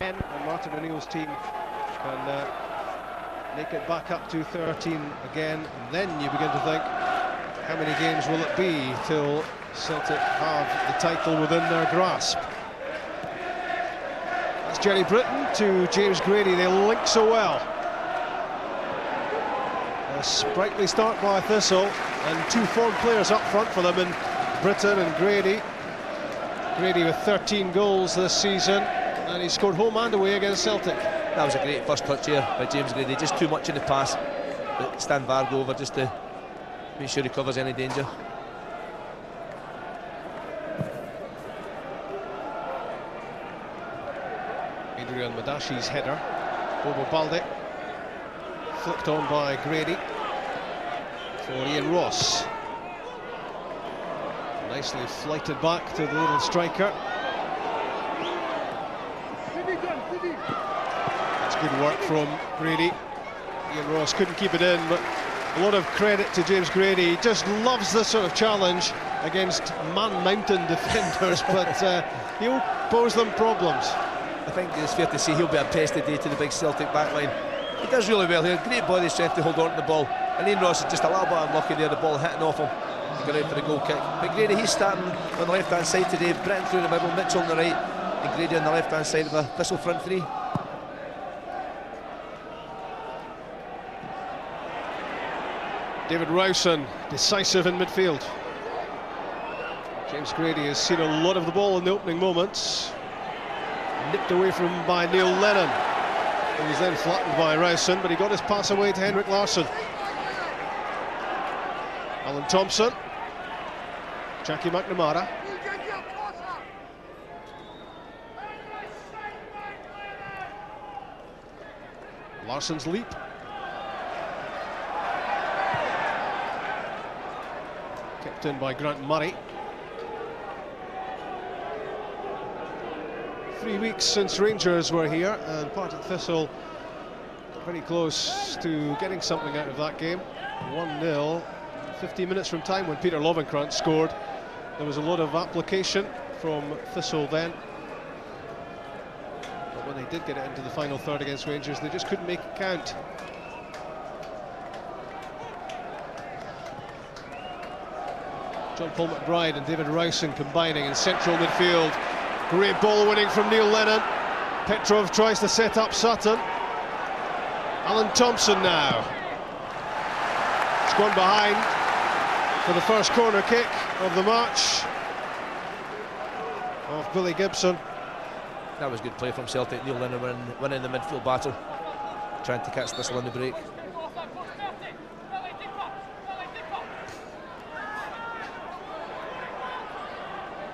and Martin O'Neill's team can make it back up to 13 again, and then you begin to think, how many games will it be till Celtic have the title within their grasp? That's Jerry Britton to James Grady. They link so well. A sprightly start by Thistle, and two form players up front for them in Britton and Grady. Grady with 13 goals this season, and he scored home and away against Celtic. That was a great first touch here by James Grady. Just too much in the pass, but stand Vargo over just to make sure he covers any danger. Adrian Madashi's header. Bobo Balde flicked on by Grady for Ian Ross. Nicely flighted back to the little striker. That's good work from Grady. Ian Ross couldn't keep it in, but a lot of credit to James Grady. He just loves this sort of challenge against man-mountain defenders, but he'll pose them problems. I think it's fair to say he'll be a pest today to the big Celtic backline. He does really well here, great body strength to hold on to the ball, and Ian Ross is just a little bit unlucky there, the ball hitting off him. He got out for the goal kick. But Grady, he's starting on the left-hand side today, Britton through the middle, Mitchell on the right, and Grady on the left-hand side of the Thistle front three. David Rowson, decisive in midfield. James Grady has seen a lot of the ball in the opening moments. Nipped away from by Neil Lennon. He was then flattened by Rowson, but he got his pass away to Henrik Larsson. Alan Thompson. Jackie McNamara. Larsson's leap. Kept in by Grant Murray. 3 weeks since Rangers were here, and Partick Thistle got very close to getting something out of that game. 1-0, 15 minutes from time when Peter Lovenkrantz scored. There was a lot of application from Thistle then, but when they did get it into the final third against Rangers, they just couldn't make it count. John Paul McBride and David Rowson combining in central midfield. Great ball winning from Neil Lennon. Petrov tries to set up Sutton. Alan Thompson now. It's gone behind for the first corner kick of the match of Billy Gibson. That was good play from Celtic. Neil Lennon winning the midfield battle, trying to catch Thistle on the break.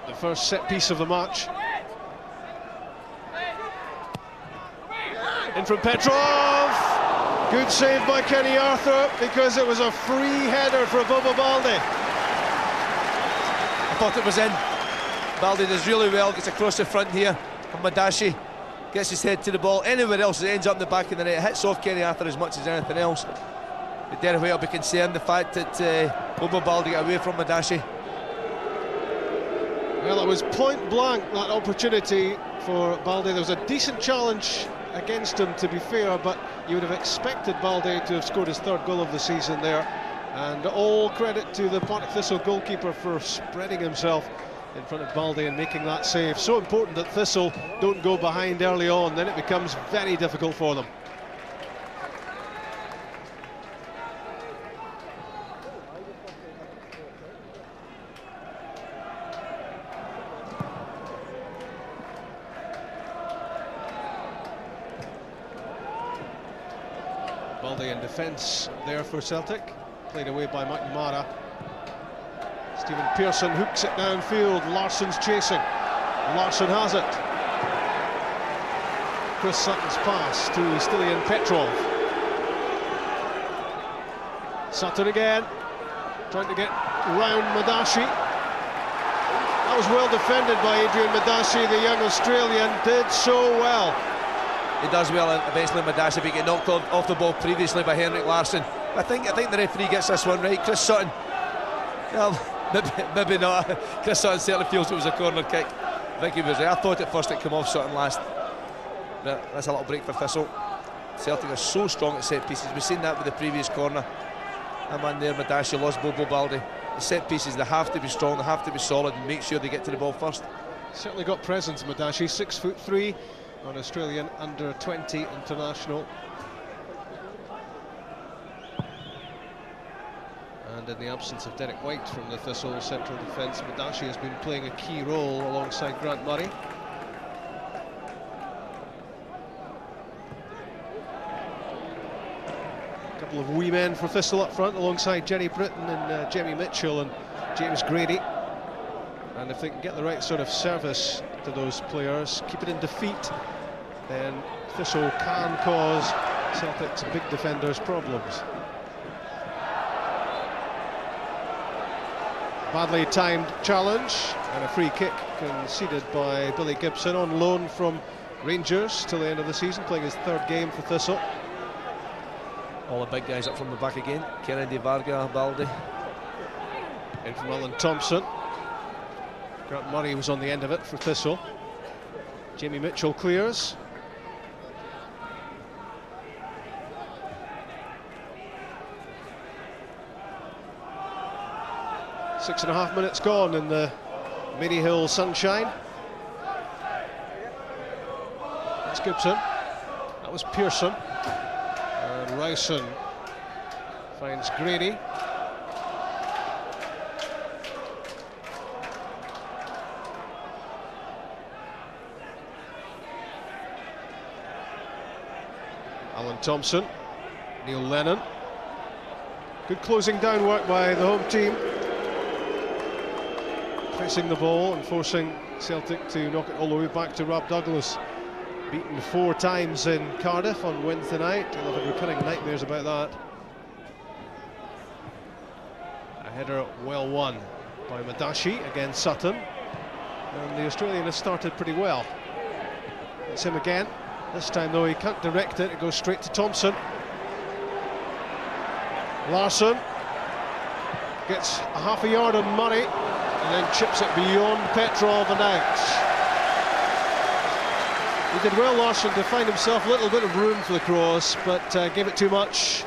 The first set piece of the match. In from Petrov. Good save by Kenny Arthur, because it was a free header for Bobo Balde. I thought it was in. Balde does really well, gets across the front here from Madashi, gets his head to the ball. Anywhere else, it ends up in the back of the net. It hits off Kenny Arthur as much as anything else. But there I'll be concerned the fact that Bobo Balde got away from Madashi. Well, it was point blank, that opportunity for Balde. There was a decent challenge against him, to be fair, but you would have expected Balde to have scored his third goal of the season there. And all credit to the Partick Thistle goalkeeper for spreading himself in front of Balde and making that save. So important that Thistle don't go behind early on, then it becomes very difficult for them. Balde in defence there for Celtic, played away by McNamara. Stephen Pearson hooks it downfield. Larsson's chasing. Larsson has it. Chris Sutton's pass to Stilian Petrov. Sutton again, trying to get round Madashi. That was well defended by Adrian Madashi, the young Australian, did so well. He does well, and eventually Madashi be getting knocked off the ball previously by Henrik Larsson. I think the referee gets this one right. Chris Sutton, well, maybe not. Chris Sutton certainly feels it was a corner kick. I think he was there. I thought at first it came off Sutton last. That's a little break for Thistle. Celtic are so strong at set pieces. We've seen that with the previous corner. That man there, Madashi, lost Bobo Baldi. The set pieces, they have to be strong, they have to be solid, and make sure they get to the ball first. Certainly got presence, Madashi, 6'3", an Australian under-20 international. And in the absence of Derek White from the Thistle central defence, Madashi has been playing a key role alongside Grant Murray. A couple of wee men for Thistle up front alongside Jerry Britton and Jemmy Mitchell and James Grady. And if they can get the right sort of service to those players, keep it in defeat, then Thistle can cause Celtic's big defenders problems. Badly timed challenge and a free kick conceded by Billy Gibson on loan from Rangers till the end of the season, playing his third game for Thistle. All the big guys up from the back again. Kennedy, Varga, Baldi. In from Alan Thompson. Grant Murray was on the end of it for Thistle. Jamie Mitchell clears. Six and a half minutes gone in the Mini Hill sunshine. That's Gibson. That was Pearson. And Rowson finds Grady. Alan Thompson. Neil Lennon. Good closing down work by the home team. Pressing the ball and forcing Celtic to knock it all the way back to Rob Douglas. Beaten 4 times in Cardiff on Wednesday night. He'll have recurring nightmares about that. A header well won by Madashi against Sutton. And the Australian has started pretty well. It's him again. This time though he can't direct it, it goes straight to Thompson. Larsson gets a half a yard on Murray and then chips it beyond Petrov and out. He did well, Larsson, to find himself a little bit of room for the cross, but gave it too much.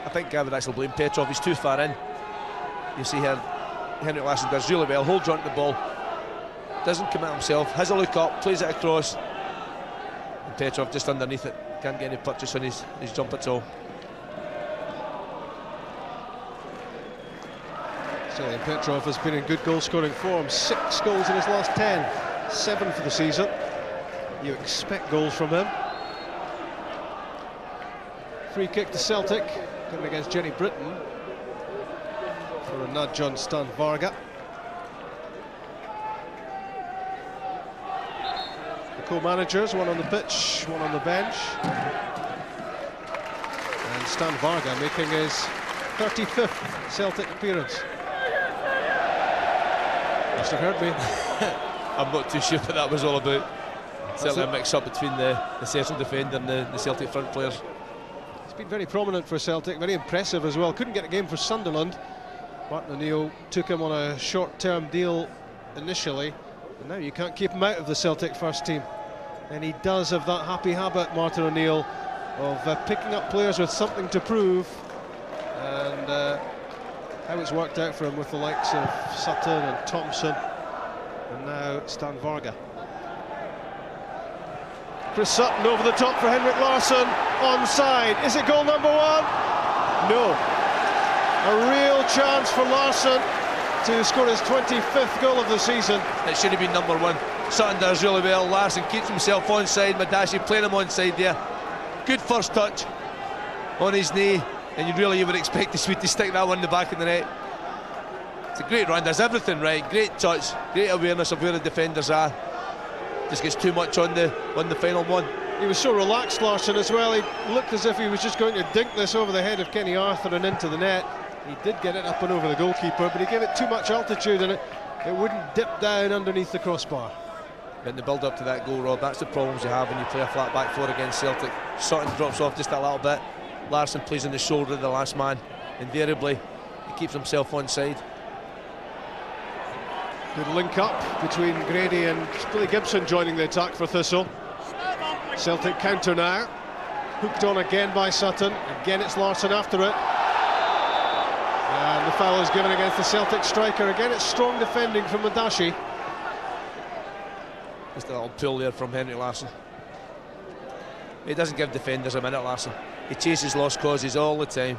I think I would actually blame Petrov, he's too far in. You see here, Henrik Larsson does really well, holds on to the ball, doesn't commit himself, has a look up, plays it across. And Petrov just underneath it, can't get any purchase on his jump at all. So Petrov has been in good goal-scoring form, 6 goals in his last 10, 7 for the season. You expect goals from him. Free kick to Celtic, coming against Jenny Britton for a nudge on Stan Varga. The co-managers, one on the pitch, one on the bench. And Stan Varga making his 35th Celtic appearance. Must have heard me. I'm not too sure what that was all about. Certainly a mix-up between the central defender and the Celtic front players. He's been very prominent for Celtic, very impressive as well. Couldn't get a game for Sunderland. Martin O'Neill took him on a short-term deal initially, and now you can't keep him out of the Celtic first team. And he does have that happy habit, Martin O'Neill, of picking up players with something to prove. And how it's worked out for him with the likes of Sutton and Thompson, and now Stan Varga. Chris Sutton over the top for Henrik Larsson, onside. Is it goal number 1? No. A real chance for Larsson to score his 25th goal of the season. It should have been number 1. Sutton does really well, Larsson keeps himself onside, Madashi playing him onside there. Good first touch on his knee, and you would expect the Swede to stick that one in the back of the net. It's a great run, does everything right, great touch, great awareness of where the defenders are. Just gets too much on the final one. He was so relaxed, Larsson, as well. He looked as if he was just going to dink this over the head of Kenny Arthur and into the net. He did get it up and over the goalkeeper, but he gave it too much altitude and it wouldn't dip down underneath the crossbar. In the build-up to that goal, Rob, that's the problems you have when you play a flat back four against Celtic. Sutton drops off just a little bit. Larsson plays on the shoulder of the last man. Invariably, he keeps himself onside. Good link up between Grady and Billy Gibson joining the attack for Thistle. Celtic counter now. Hooked on again by Sutton. Again it's Larsson after it. And the foul is given against the Celtic striker. Again it's strong defending from Madashi. Just a little pull there from Henrik Larsson. He doesn't give defenders a minute, Larsson. He chases lost causes all the time.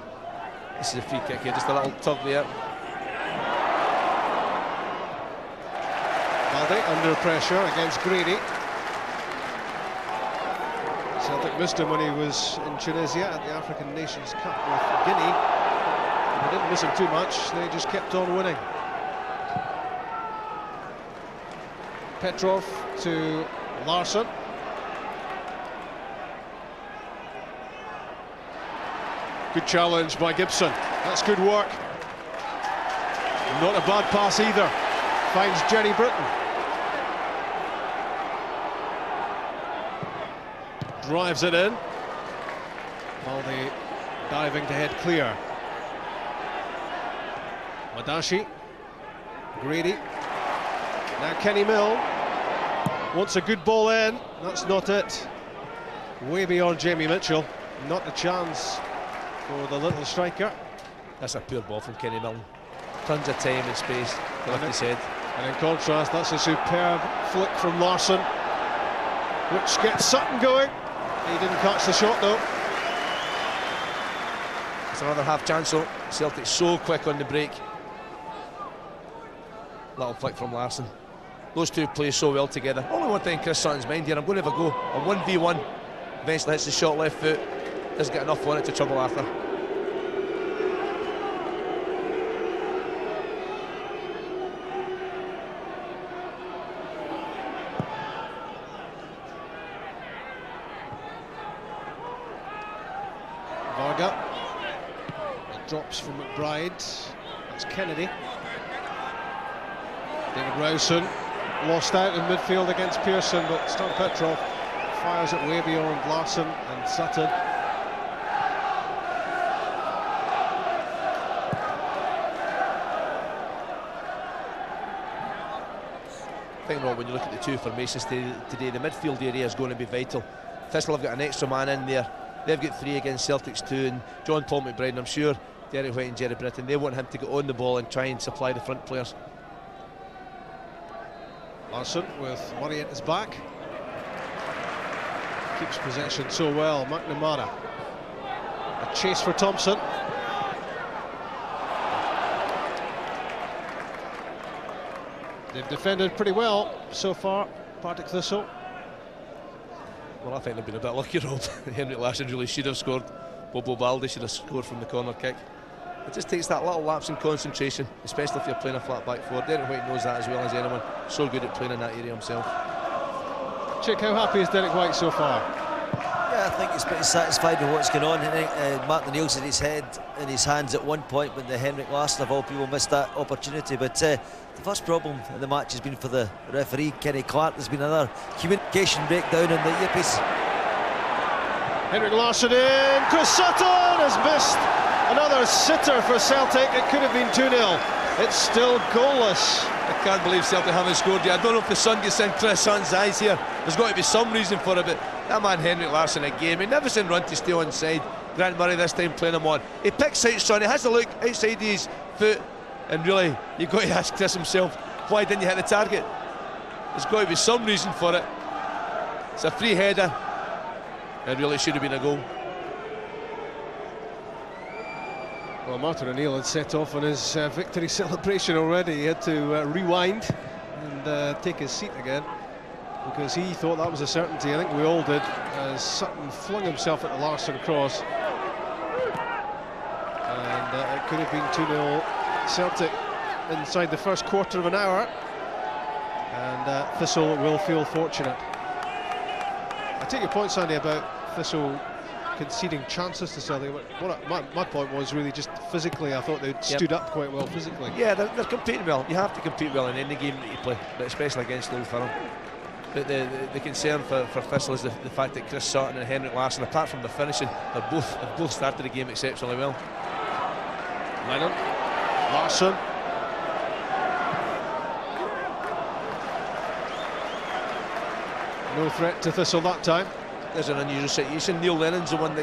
This is a free kick here, just a little tug there. Balde under pressure against Grady. Celtic missed him when he was in Tunisia at the African Nations Cup with Guinea. They didn't miss him too much, they just kept on winning. Petrov to Larsson. Good challenge by Gibson. That's good work. Not a bad pass either. Finds Jerry Britton. Drives it in. Balde diving to head clear. Madashi. Grady. Now Kenny Mill wants a good ball in. That's not it. Way beyond Jamie Mitchell. Not a chance for the little striker. That's a pure ball from Kenny Milne. Tons of time and space to lift his head. And in contrast, that's a superb flick from Larsson, which gets Sutton going. He didn't catch the shot though. It's another half chance though. Celtic so quick on the break. Little flick from Larsson. Those two play so well together. Only one thing in Chris Sutton's mind here, I'm going to have a go. A 1v1. Eventually hits the shot left foot. Doesn't get enough on it to trouble after. Varga. It drops from McBride. That's Kennedy. David Rowson lost out in midfield against Pearson, but Stan Petrov fires it way beyond Larsson and Sutton. I think, Rob, when you look at the two formations today, the midfield area is going to be vital. Thistle have got an extra man in there. They've got 3 against Celtic's 2, and John Paul McBride, and I'm sure Derek White and Jerry Britton, they want him to get on the ball and try and supply the front players. Larsson with Murray at his back. Keeps possession so well. McNamara. A chase for Thompson. They've defended pretty well so far, Partick Thistle. Well, I think they've been a bit lucky, Rob. Henrik Larsson really should have scored. Bobo Balde should have scored from the corner kick. It just takes that little lapse in concentration, especially if you're playing a flat back four. Derek White knows that as well as anyone. So good at playing in that area himself. Chick, how happy is Derek White so far? Yeah, I think he's pretty satisfied with what's going on. I think Martin O'Neill's in his head, in his hands at one point when the Henrik Larsson of all people missed that opportunity. But the first problem in the match has been for the referee, Kenny Clark. There's been another communication breakdown in the earpiece. Henrik Larsson in. Chris Sutton has missed. Another sitter for Celtic. It could have been 2-0. It's still goalless. I can't believe Celtic haven't scored yet. I don't know if the sun gets in Chris Sutton's eyes here. There's got to be some reason for it, but that man Henrik Larsson again, magnificent run to stay onside. Grant Murray this time playing him on. He picks out Son, he has a look outside his foot, and really, you've got to ask Chris himself, why didn't you hit the target? There's got to be some reason for it. It's a free header, and really should have been a goal. Well, Martin O'Neill had set off on his victory celebration already. He had to rewind and take his seat again because he thought that was a certainty. I think we all did, as Sutton flung himself at the Larsson cross. And it could have been 2-0 Celtic inside the first quarter of an hour. And Thistle will feel fortunate. I take your point, Sandy, about Thistle conceding chances to Celtic. My point was really just physically, I thought they'd stood up quite well physically. Yeah, they're competing well. You have to compete well in any game that you play, but especially against Old Firm. But the concern for Thistle is the fact that Chris Sutton and Henrik Larsson, apart from the finishing, have both started the game exceptionally well. Lennon, Larsson. No threat to Thistle that time. there's an unusual situation. Neil Lennon's the one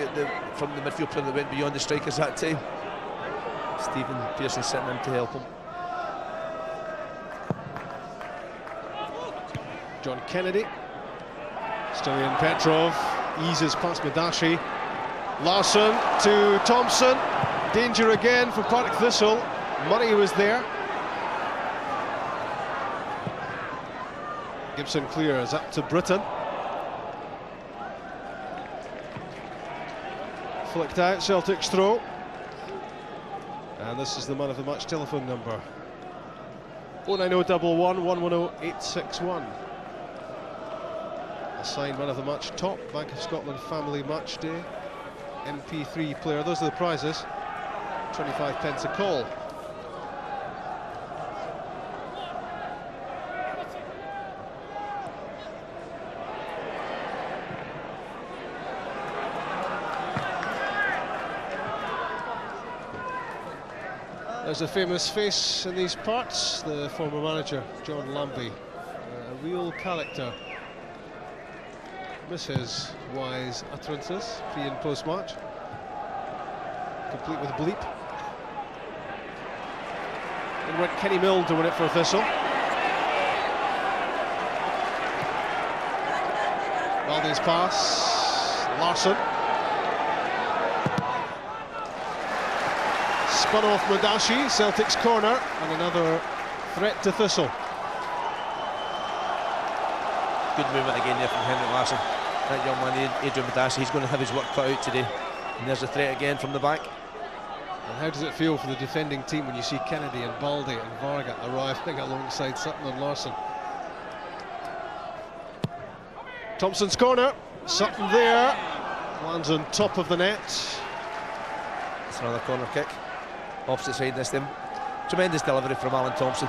from the midfield player that went beyond the strikers that time. Stephen Pearson sitting in to help him. John Kennedy. Stilian Petrov eases past Madashi. Larsson to Thompson. Danger again for Partick Thistle. Murray was there. Gibson clears up to Britton. Flicked out, Celtic's throw. And this is the man of the match telephone number. 09011 110 861. Assigned man of the match top, Bank of Scotland Family Match Day, MP3 player. Those are the prizes. 25 pence a call. There's a famous face in these parts, the former manager, John Lambie. A real character. Miss his wise utterances, pre and post match. Complete with a bleep. And went Kenny Milne to win it for Thistle. Baldy's pass. Larsson. Spun off Madashi, Celtic's corner, and another threat to Thistle. Good movement again there from Henrik Larsson. That young man, Adrian Madashi, he's going to have his work cut out today. And there's a threat again from the back. And how does it feel for the defending team when you see Kennedy and Baldy and Varga arriving alongside Sutton and Larsson? Thompson's corner, Sutton there, lands on top of the net. It's another corner kick. Opposite side this time. Tremendous delivery from Alan Thompson.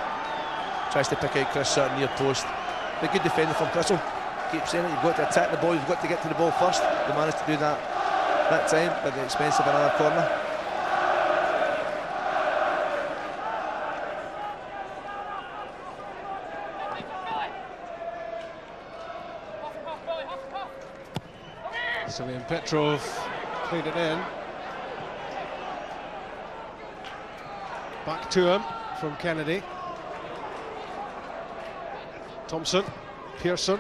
Tries to pick out Chris Sutton near post. A good defender from Thistle. Keep saying it, you've got to attack the ball, you've got to get to the ball first. They managed to do that time, but at the expense of another corner. Stilian Petrov played it in. Back to him from Kennedy. Thompson, Pearson.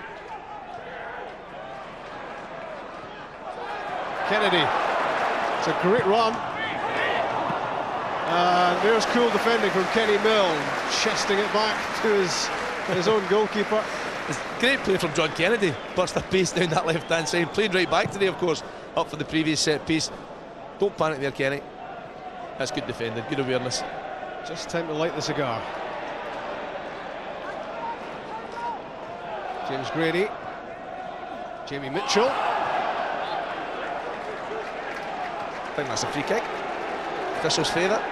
Kennedy. It's a great run. And there's cool defending from Kenny Milne, chesting it back to his own goalkeeper. It's great play from John Kennedy. Burst a pace down that left-hand side. Played right back today, of course, up for the previous set piece. Don't panic there, Kenny. That's good defending, good awareness. Just time to light the cigar. James Grady. Jamie Mitchell. I think that's a free kick. Thistle's favourite.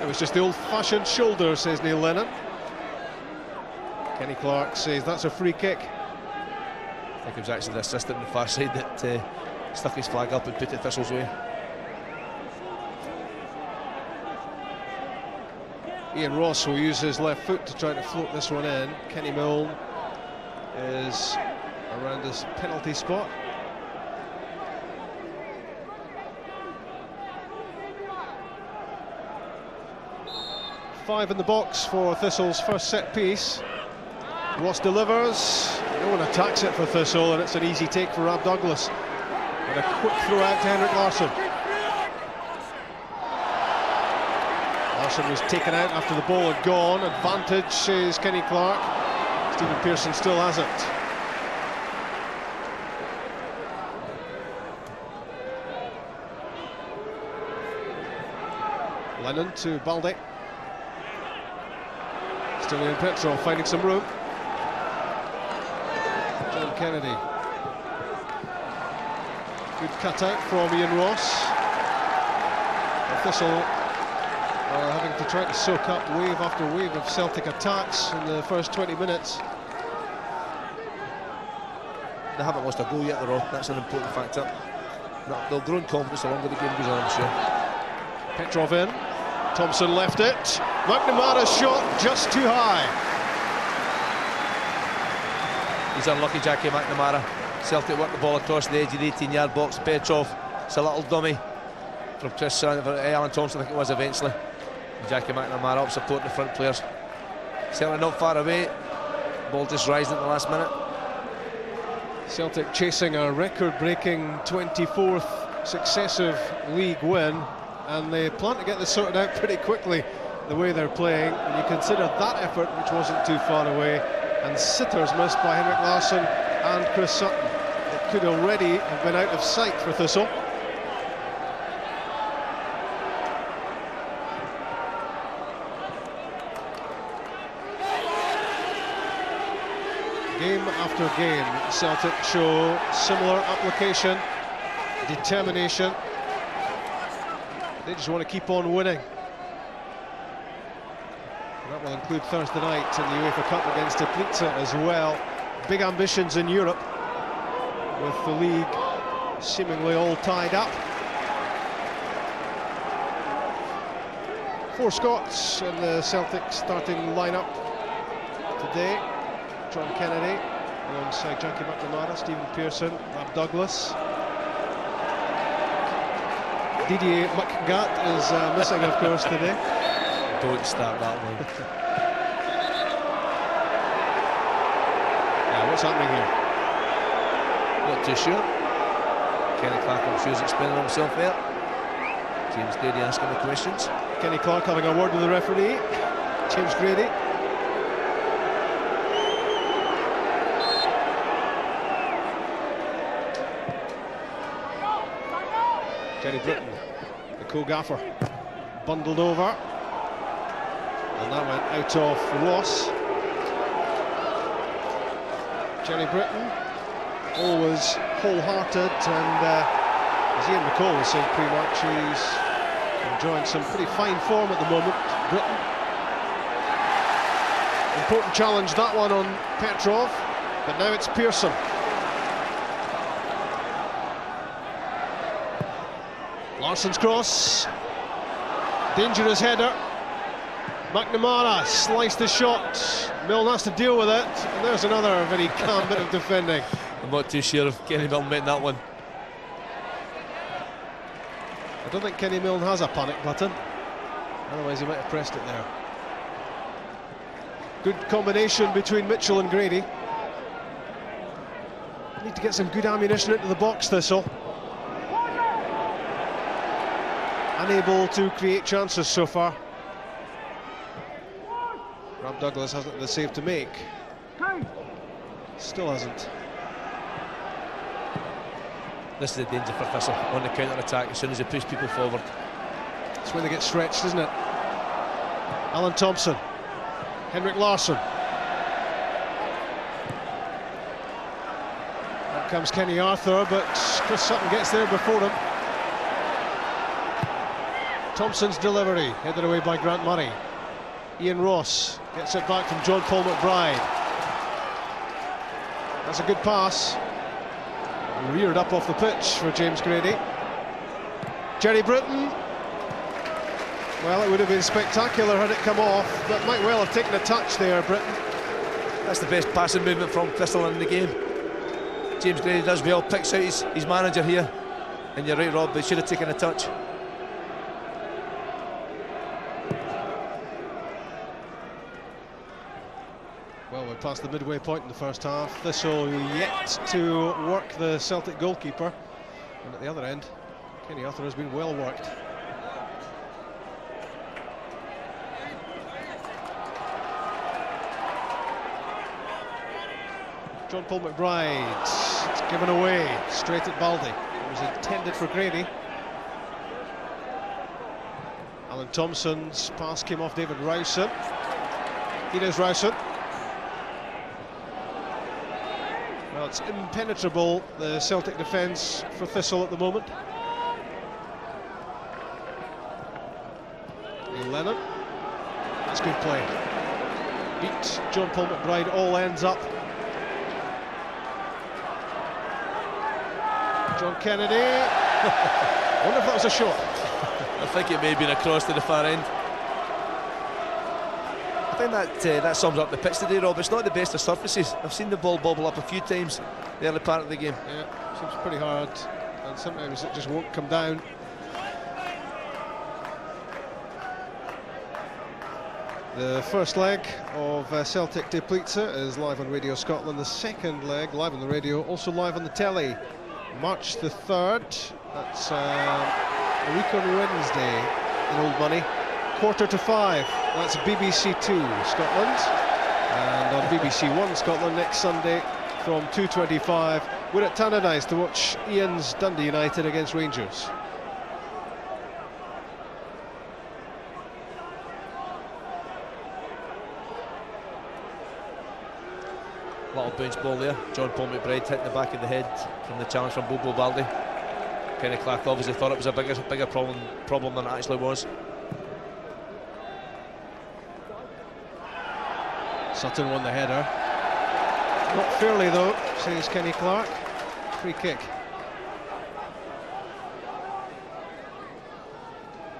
It was just the old-fashioned shoulder, says Neil Lennon. Kenny Clark says that's a free kick. I think it was actually the assistant on the far side that stuck his flag up and put it Thistle's way. Ian Ross will use his left foot to try to float this one in. Kenny Milne is around this penalty spot. Five in the box for Thistle's first set piece. Ross delivers. No one attacks it for Thistle, and it's an easy take for Rob Douglas. And a quick throw out to Henrik Larsson. Larsson was taken out after the ball had gone. Advantage, says Kenny Clark. Stephen Pearson still has it. Lennon to Baldy. Stilian Petrov finding some room. John Kennedy. Good cutout from Ian Ross. Thistle are having to try to soak up wave after wave of Celtic attacks in the first 20 minutes. They haven't lost a goal yet, though. That's an important factor. They'll grow in confidence the longer the game goes on, I'm sure. Petrov in. Thompson left it. McNamara's shot just too high. He's He's unlucky, Jackie McNamara. Celtic work the ball across the edge of the 18-yard box. Petrov, it's a little dummy from Alan Thompson, I think it was eventually. And Jackie McNamara up supporting the front players. Celtic not far away. Ball just rising at the last minute. Celtic chasing a record-breaking 24th successive league win, and they plan to get this sorted out pretty quickly the way they're playing. When you consider that effort, which wasn't too far away, and sitters missed by Henrik Larsson and Chris Sutton, it could already have been out of sight for Thistle. Game after game, Celtic show similar application, determination. They just want to keep on winning. And that will include Thursday night in the UEFA Cup against Teplice as well. Big ambitions in Europe, with the league seemingly all tied up. 4 Scots in the Celtic starting lineup today. John Kennedy alongside Jackie McNamara, Stephen Pearson, Rob Douglas. Didier McGatt is missing, of course, today. Don't start that one. Yeah, what's happening here? Not too sure. Kenny Clark, I'm sure, is explaining himself there. James Grady asking the questions. Kenny Clark having a word with the referee. James Grady. Jerry Britton, the co-gaffer, bundled over, and that went out of Ross. Jerry Britton, always wholehearted, and as Ian McCall was saying pre-match, he's enjoying some pretty fine form at the moment. Britton, important challenge that one on Petrov, but now it's Pearson. Larsson's cross, dangerous header. McNamara sliced the shot. Milne has to deal with it, and there's another very calm bit of defending. I'm not too sure if Kenny Milne meant that one. I don't think Kenny Milne has a panic button, otherwise he might have pressed it there. Good combination between Mitchell and Grady. Need to get some good ammunition into the box, Thistle. Unable to create chances so far. Rob Douglas hasn't the save to make. Still hasn't. This is a danger for Thistle on the counter-attack as soon as they push people forward. That's where they get stretched, isn't it? Alan Thompson, Henrik Larsson. Out comes Kenny Arthur, but Chris Sutton gets there before him. Thompson's delivery, headed away by Grant Murray. Ian Ross gets it back from John Paul McBride. That's a good pass. Reared up off the pitch for James Grady. Jerry Britton. Well, it would have been spectacular had it come off, but might well have taken a touch there, Britton. That's the best passing movement from Thistle in the game. James Grady does well, picks out his manager here. And you're right, Rob, they should have taken a touch. Well, we're past the midway point in the first half. Thistle yet to work the Celtic goalkeeper. And at the other end, Kenny Arthur has been well worked. John Paul McBride, it's given away straight at Baldy. It was intended for Grady. Alan Thompson's pass came off David Rowson. Here's Rowson. Well, it's impenetrable, the Celtic defence for Thistle at the moment. Lennon, that's good play. Beat John Paul McBride, all ends up. John Kennedy. I wonder if that was a shot. I think it may have been a cross to the far end. I think that sums up the pitch today, Rob. It's not the best of surfaces. I've seen the ball bobble up a few times the early part of the game. Yeah, seems pretty hard, and sometimes it just won't come down. The first leg of Celtic Teplice is live on Radio Scotland. The second leg, live on the radio, also live on the telly. March the 3rd, that's a week on Wednesday in Old Money. 4:45, that's BBC 2 Scotland. And on BBC 1 Scotland next Sunday from 2:25, we're at Tannadice to watch Ian's Dundee United against Rangers. Little bounce ball there. John Paul McBride hitting the back of the head from the challenge from Bobo Baldi. Kenny Clark obviously thought it was a bigger problem than it actually was. Sutton won the header. Not fairly though, says Kenny Clark. Free kick.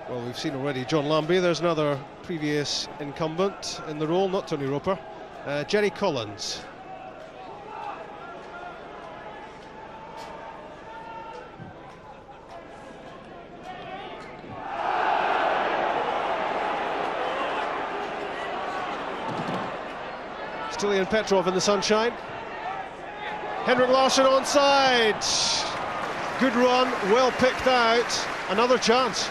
Well, we've seen already John Lambie. There's another previous incumbent in the role, not Tony Roper. Jerry Collins. Stilian Petrov in the sunshine. Henrik Larsson onside. Good run, well picked out. Another chance.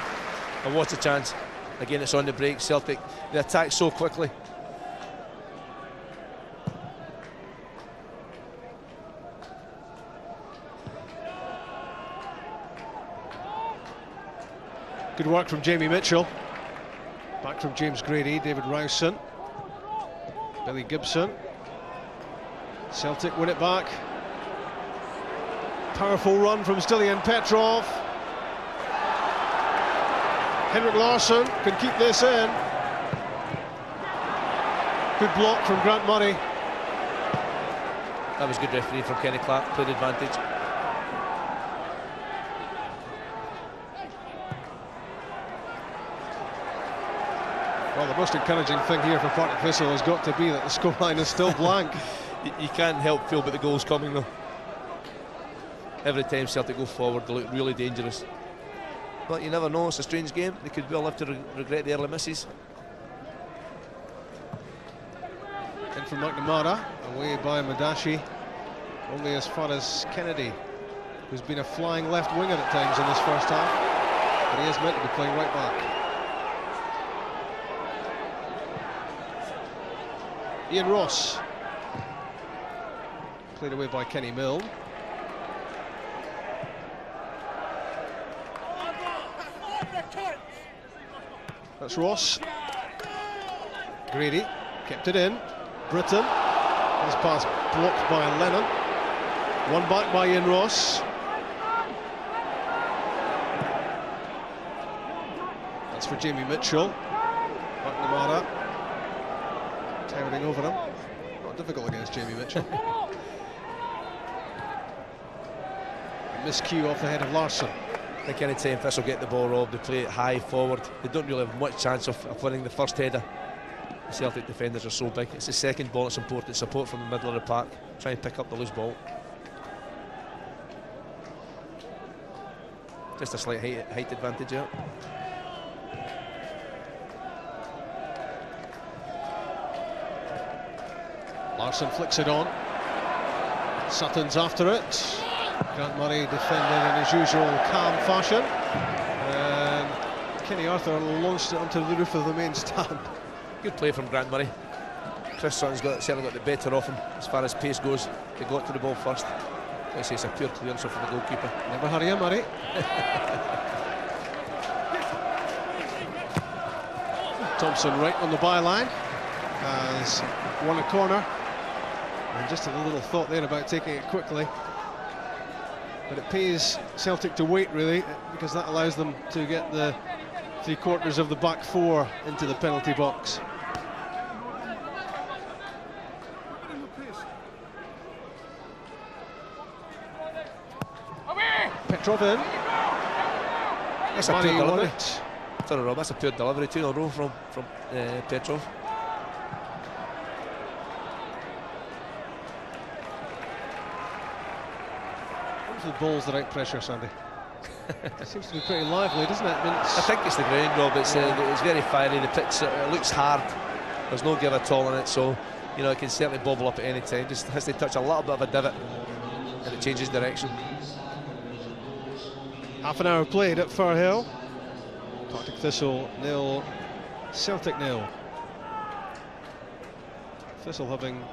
And what a chance. Again, it's on the break. Celtic, they attack so quickly. Good work from Jamie Mitchell. Back from James Grady, David Rowson, Billy Gibson. Celtic win it back. Powerful run from Stilian Petrov. Henrik Larsson can keep this in. Good block from Grant Murray. That was good refereeing from Kenny Clark, played advantage. Well, the most encouraging thing here for Partick Thistle has got to be that the scoreline is still blank. You can't help feel but the goal's coming though. Every time Celtic go forward, they look really dangerous. But you never know, it's a strange game. They could well have to regret the early misses. In from McNamara, away by Madashi. Only as far as Kennedy, who's been a flying left winger at times in this first half. But he is meant to be playing right back. Ian Ross. Played away by Kenny Milne. That's Ross. Grady kept it in. Britton. His pass blocked by Lennon. One back by Ian Ross. That's for Jamie Mitchell. McNamara towering over him. Not difficult against Jamie Mitchell. Miscue off the head of Larsson. I think any time Thistle get the ball, Rob, they play it high forward. They don't really have much chance of winning the first header. The Celtic defenders are so big. It's the second ball that's important. Support from the middle of the park. Try and pick up the loose ball. Just a slight height advantage here. Larsson flicks it on. Sutton's after it. Grant Murray defended in his usual calm fashion. And Kenny Arthur launched it onto the roof of the main stand. Good play from Grant Murray. Chris Sutton's certainly got the better of him as far as pace goes. He got to the ball first. I say it's a pure clearance from the goalkeeper. Never hurry him, Murray. Thompson right on the byline has won a corner. And just a little thought there about taking it quickly. But it pays Celtic to wait, really, because that allows them to get the three-quarters of the back four into the penalty box. Petrov in. That's a poor delivery. Sorry, Rob, that's a poor delivery. 2 in a row from Petrov. Careful bowls the right pressure, Sandy. It seems to be pretty lively, doesn't it? I mean, I think it's the ground, Rob. It's very fiery. The pitch looks hard. There's no give at all in it, so you know it can certainly bobble up at any time. Just has to touch a little bit of a divot, and it changes direction. half an hour played at Firhill. Partick Thistle 0, Celtic 0. Thistle, having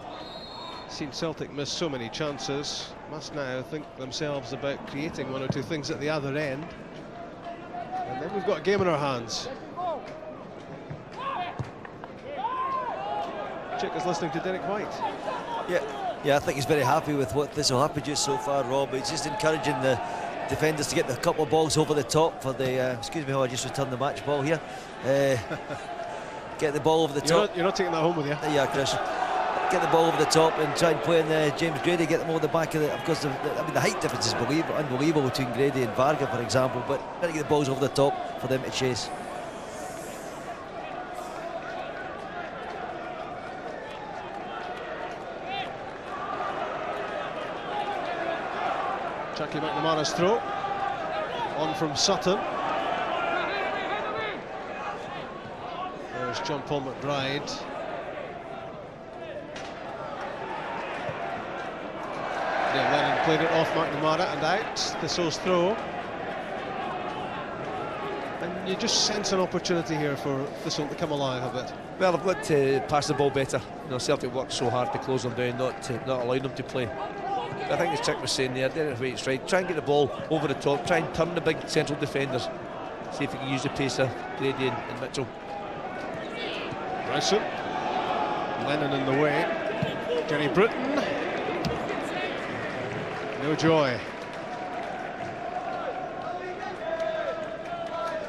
seen Celtic miss so many chances, must now think themselves about creating one or two things at the other end. And then we've got a game in our hands. Chick is listening to Derek White. Yeah, I think he's very happy with what Thistle have produced so far, Rob. He's just encouraging the defenders to get the couple of balls over the top for the. Excuse me, I just returned the match ball here. Get the ball over the top. You're not taking that home with you. Yeah, Chris. Get the ball over the top and try and play in James Grady, get them over the back of the. Of course, I mean the height difference is unbelievable between Grady and Varga, for example. But trying to get the balls over the top for them to chase. Jackie McNamara's throw. On from Sutton. There's John Paul McBride. Yeah, Lennon played it off McNamara and out. Thistle's throw. And you just sense an opportunity here for Thistle to come alive a bit. Well, they've got to pass the ball better. You know, Celtic worked so hard to close them down, not allowing them to play. But I think as Chick was saying there, Derek White's right. Try and get the ball over the top. Try and turn the big central defenders. See if you can use the pace of Grady and Mitchell. Bryson. Lennon in the way. Jerry Britton. No joy.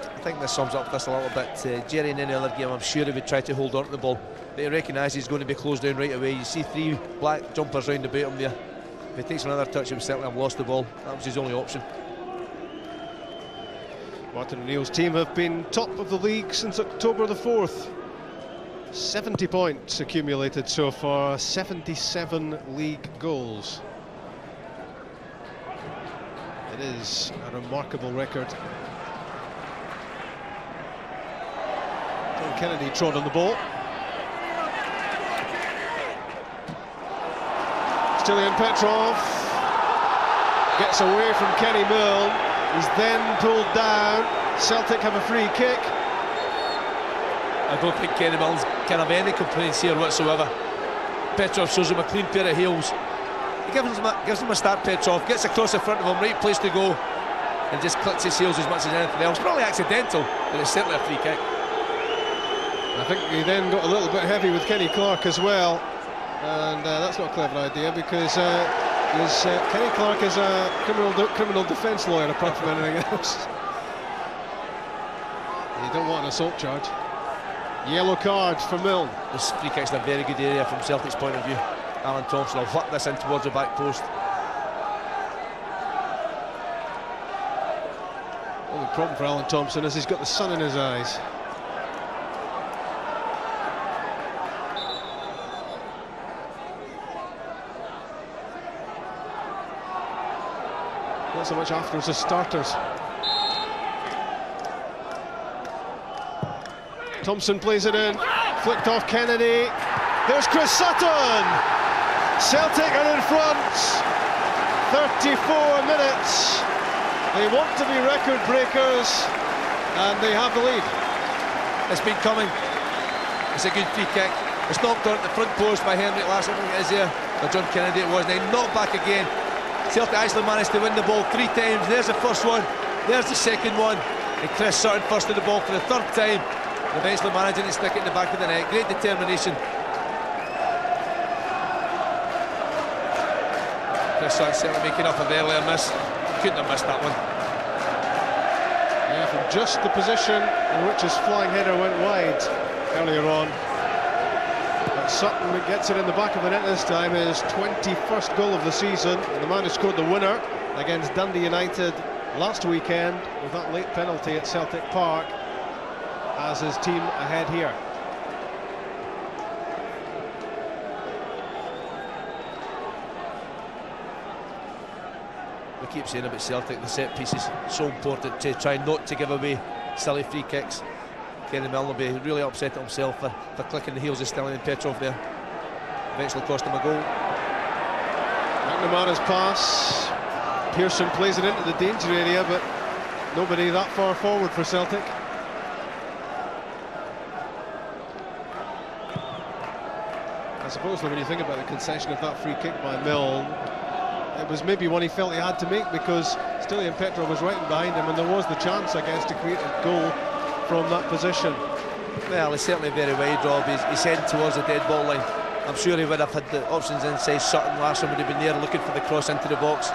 I think this sums up this a little bit. Jerry in any other game, I'm sure he would try to hold on to the ball, but he recognises he's going to be closed down right away. You see 3 black jumpers round about him there. If he takes another touch, he would certainly have lost the ball. That was his only option. Martin O'Neill's team have been top of the league since October the 4th. 70 points accumulated so far, 77 league goals. It is a remarkable record. John Kennedy trod on the ball. Stilian Petrov gets away from Kenny Milne. He's then pulled down. Celtic have a free kick. I don't think Kenny Milne can have any complaints here whatsoever. Petrov shows him a clean pair of heels. He gives him a start, Petrov, gets across the front of him, right place to go, and just clicks his heels as much as anything else. Probably accidental, but it's certainly a free kick. I think he then got a little bit heavy with Kenny Clark as well, and that's not a clever idea because Kenny Clark is a criminal defence lawyer apart from anything else. You don't want an assault charge. Yellow card for Milne. This free kick's in a very good area from Celtic's point of view. Alan Thompson will whack this in towards the back post. Only problem for Alan Thompson is he's got the sun in his eyes. Not so much afters as starters. Thompson plays it in, flicked off Kennedy. There's Chris Sutton. Celtic are in front. 34 minutes. They want to be record breakers, and they have the lead. It's been coming. It's a good free kick. It's knocked on at the front post by Henrik Larsson. It is there. Or John Kennedy it was. And then knocked back again. Celtic actually managed to win the ball 3 times. There's the first one. There's the second one. And Chris Sutton first to the ball for the 3rd time. And eventually managing to stick it in the back of the net. Great determination. Chris Sutton certainly making up a earlier miss. Couldn't have missed that one. Yeah, from just the position in which his flying header went wide earlier on. But Sutton gets it in the back of the net this time, his 21st goal of the season. And the man who scored the winner against Dundee United last weekend with that late penalty at Celtic Park has his team ahead here. we keep saying about Celtic, the set piece is so important to try not to give away silly free kicks. Kenny Milne will be really upset at himself for clicking the heels of Stelling and Petrov there. Eventually cost him a goal. McNamara's pass. Pearson plays it into the danger area, but nobody that far forward for Celtic. I suppose when you think about the concession of that free kick by Milne, it was maybe one he felt he had to make because Stilian Petrov was right behind him, and there was the chance, I guess, to create a goal from that position. Well, he's certainly very wide, Rob. He's heading towards the dead ball line. I'm sure he would have had the options inside. Sutton, Larsson would have been there looking for the cross into the box.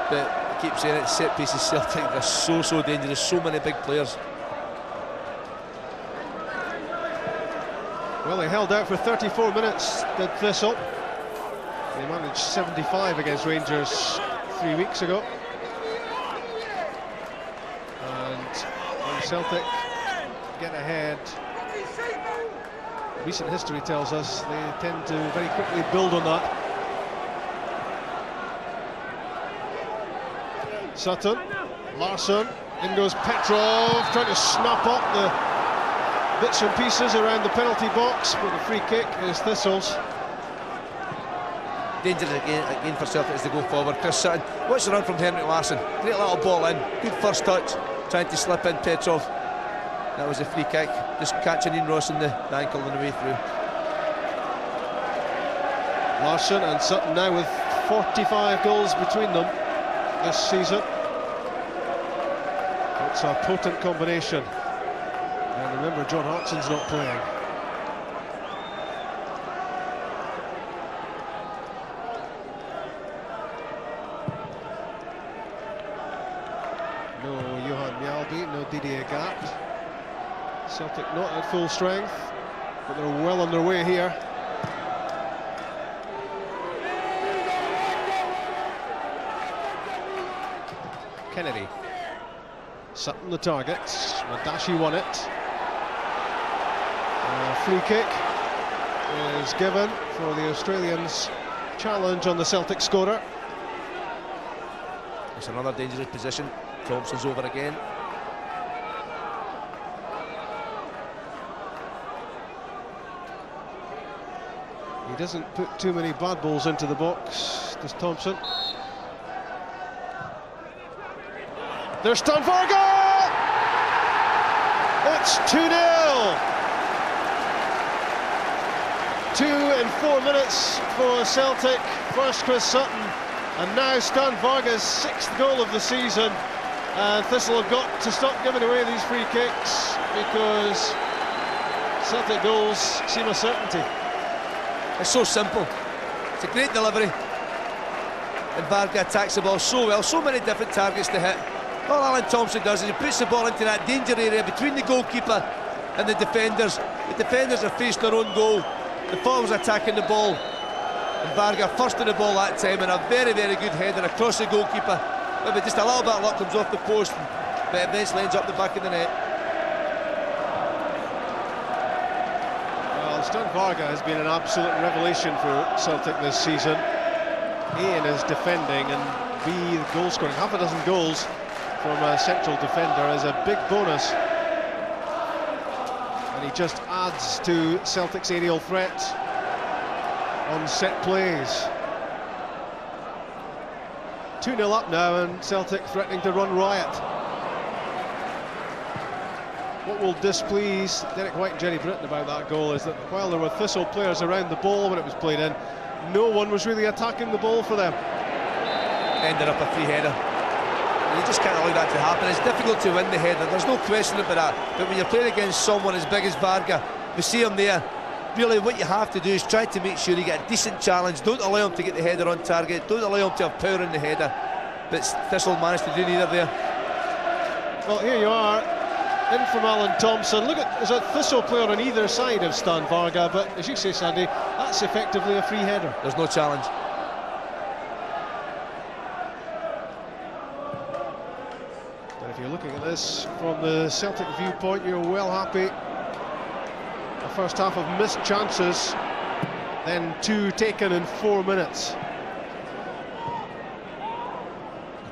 But I keep saying it, set pieces Celtic, they're so dangerous, so many big players. Well, they held out for 34 minutes, did Thistle. They managed 75 against Rangers 3 weeks ago. And when Celtic get ahead, recent history tells us they tend to very quickly build on that. Sutton, Larsson, in goes Petrov, trying to snap up the bits and pieces around the penalty box, but the free kick is Thistle's. Danger again for Celtic as they go forward. Chris Sutton, watch the run from Henrik Larsson. Great little ball in, good first touch, trying to slip in Petrov. That was a free kick, just catching Ian Ross in the ankle on the way through. Larsson and Sutton now with 45 goals between them this season. It's a potent combination. And remember, John Hartson's not playing. No Johan Mjalby, no Didier Gat. Celtic not at full strength, but they're well on their way here. Kennedy. Sutton the target. Madashi won it. Free kick is given for the Australians' challenge on the Celtic scorer. It's another dangerous position. Thompson's over again. He doesn't put too many bad balls into the box, does Thompson. There's Stan Varga! It's 2-0! 2 in 4 minutes for Celtic. First Chris Sutton, and now Stan Varga's 6th goal of the season. And Thistle have got to stop giving away these free kicks because Celtic goals seem a certainty. It's so simple. It's a great delivery. And Varga attacks the ball so well, so many different targets to hit. All Alan Thompson does is he puts the ball into that danger area between the goalkeeper and the defenders. The defenders have faced their own goal. The forwards attacking the ball. And Varga first on the ball that time, and a very good header across the goalkeeper. Maybe just a little bit of luck, comes off the post, but eventually ends up the back of the net. Well, Stan Varga has been an absolute revelation for Celtic this season. A in his defending, and B the goal scoring. Half a dozen goals from a central defender is a big bonus. And he just adds to Celtic's aerial threat on set plays. 2-0 up now, and Celtic threatening to run riot. What will displease Derek White and Jerry Britton about that goal is that while there were Thistle players around the ball when it was played in, no one was really attacking the ball for them. Ended up a free header. You just can't allow that to happen. It's difficult to win the header, there's no question about that. But when you're playing against someone as big as Varga, we see him there. Really, what you have to do is try to make sure you get a decent challenge. Don't allow him to get the header on target. Don't allow him to have power in the header. But Thistle managed to do neither there. Well, here you are, in from Alan Thompson. Look at, there's a Thistle player on either side of Stan Varga, but as you say, Sandy, that's effectively a free header. There's no challenge. But if you're looking at this from the Celtic viewpoint, you're well happy. The first half of missed chances, then 2 taken in 4 minutes.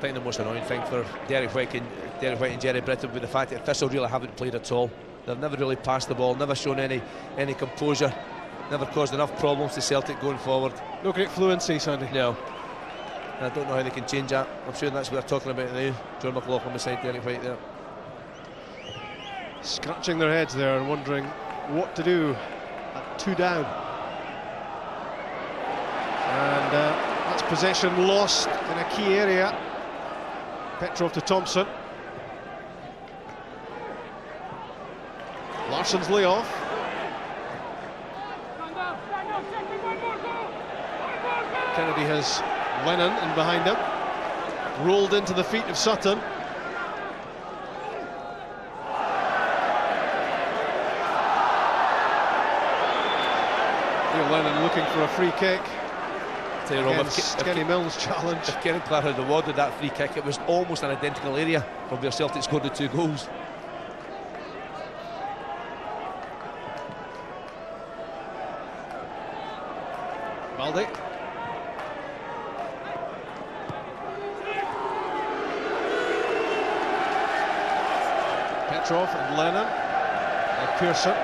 I think the most annoying thing for Derek White and Jerry Britton would be the fact that Thistle really haven't played at all. They've never really passed the ball, never shown any composure, never caused enough problems to Celtic going forward. No great fluency, Sandy. No. And I don't know how they can change that. I'm sure that's what they're talking about now. John McLaughlin beside Derek White there. Scratching their heads there and wondering what to do at 2 down. And that's possession lost in a key area. Petrov to Thompson. Larsson's layoff. Kennedy has Lennon in behind him. Rolled into the feet of Sutton. Neil Lennon looking for a free kick. Against Kenny Milne's challenge. If Kenny Clark had awarded that free kick, it was almost an identical area from where Celtic scored the 2 goals. Baldi. Petrov and Lennon. And Pearson.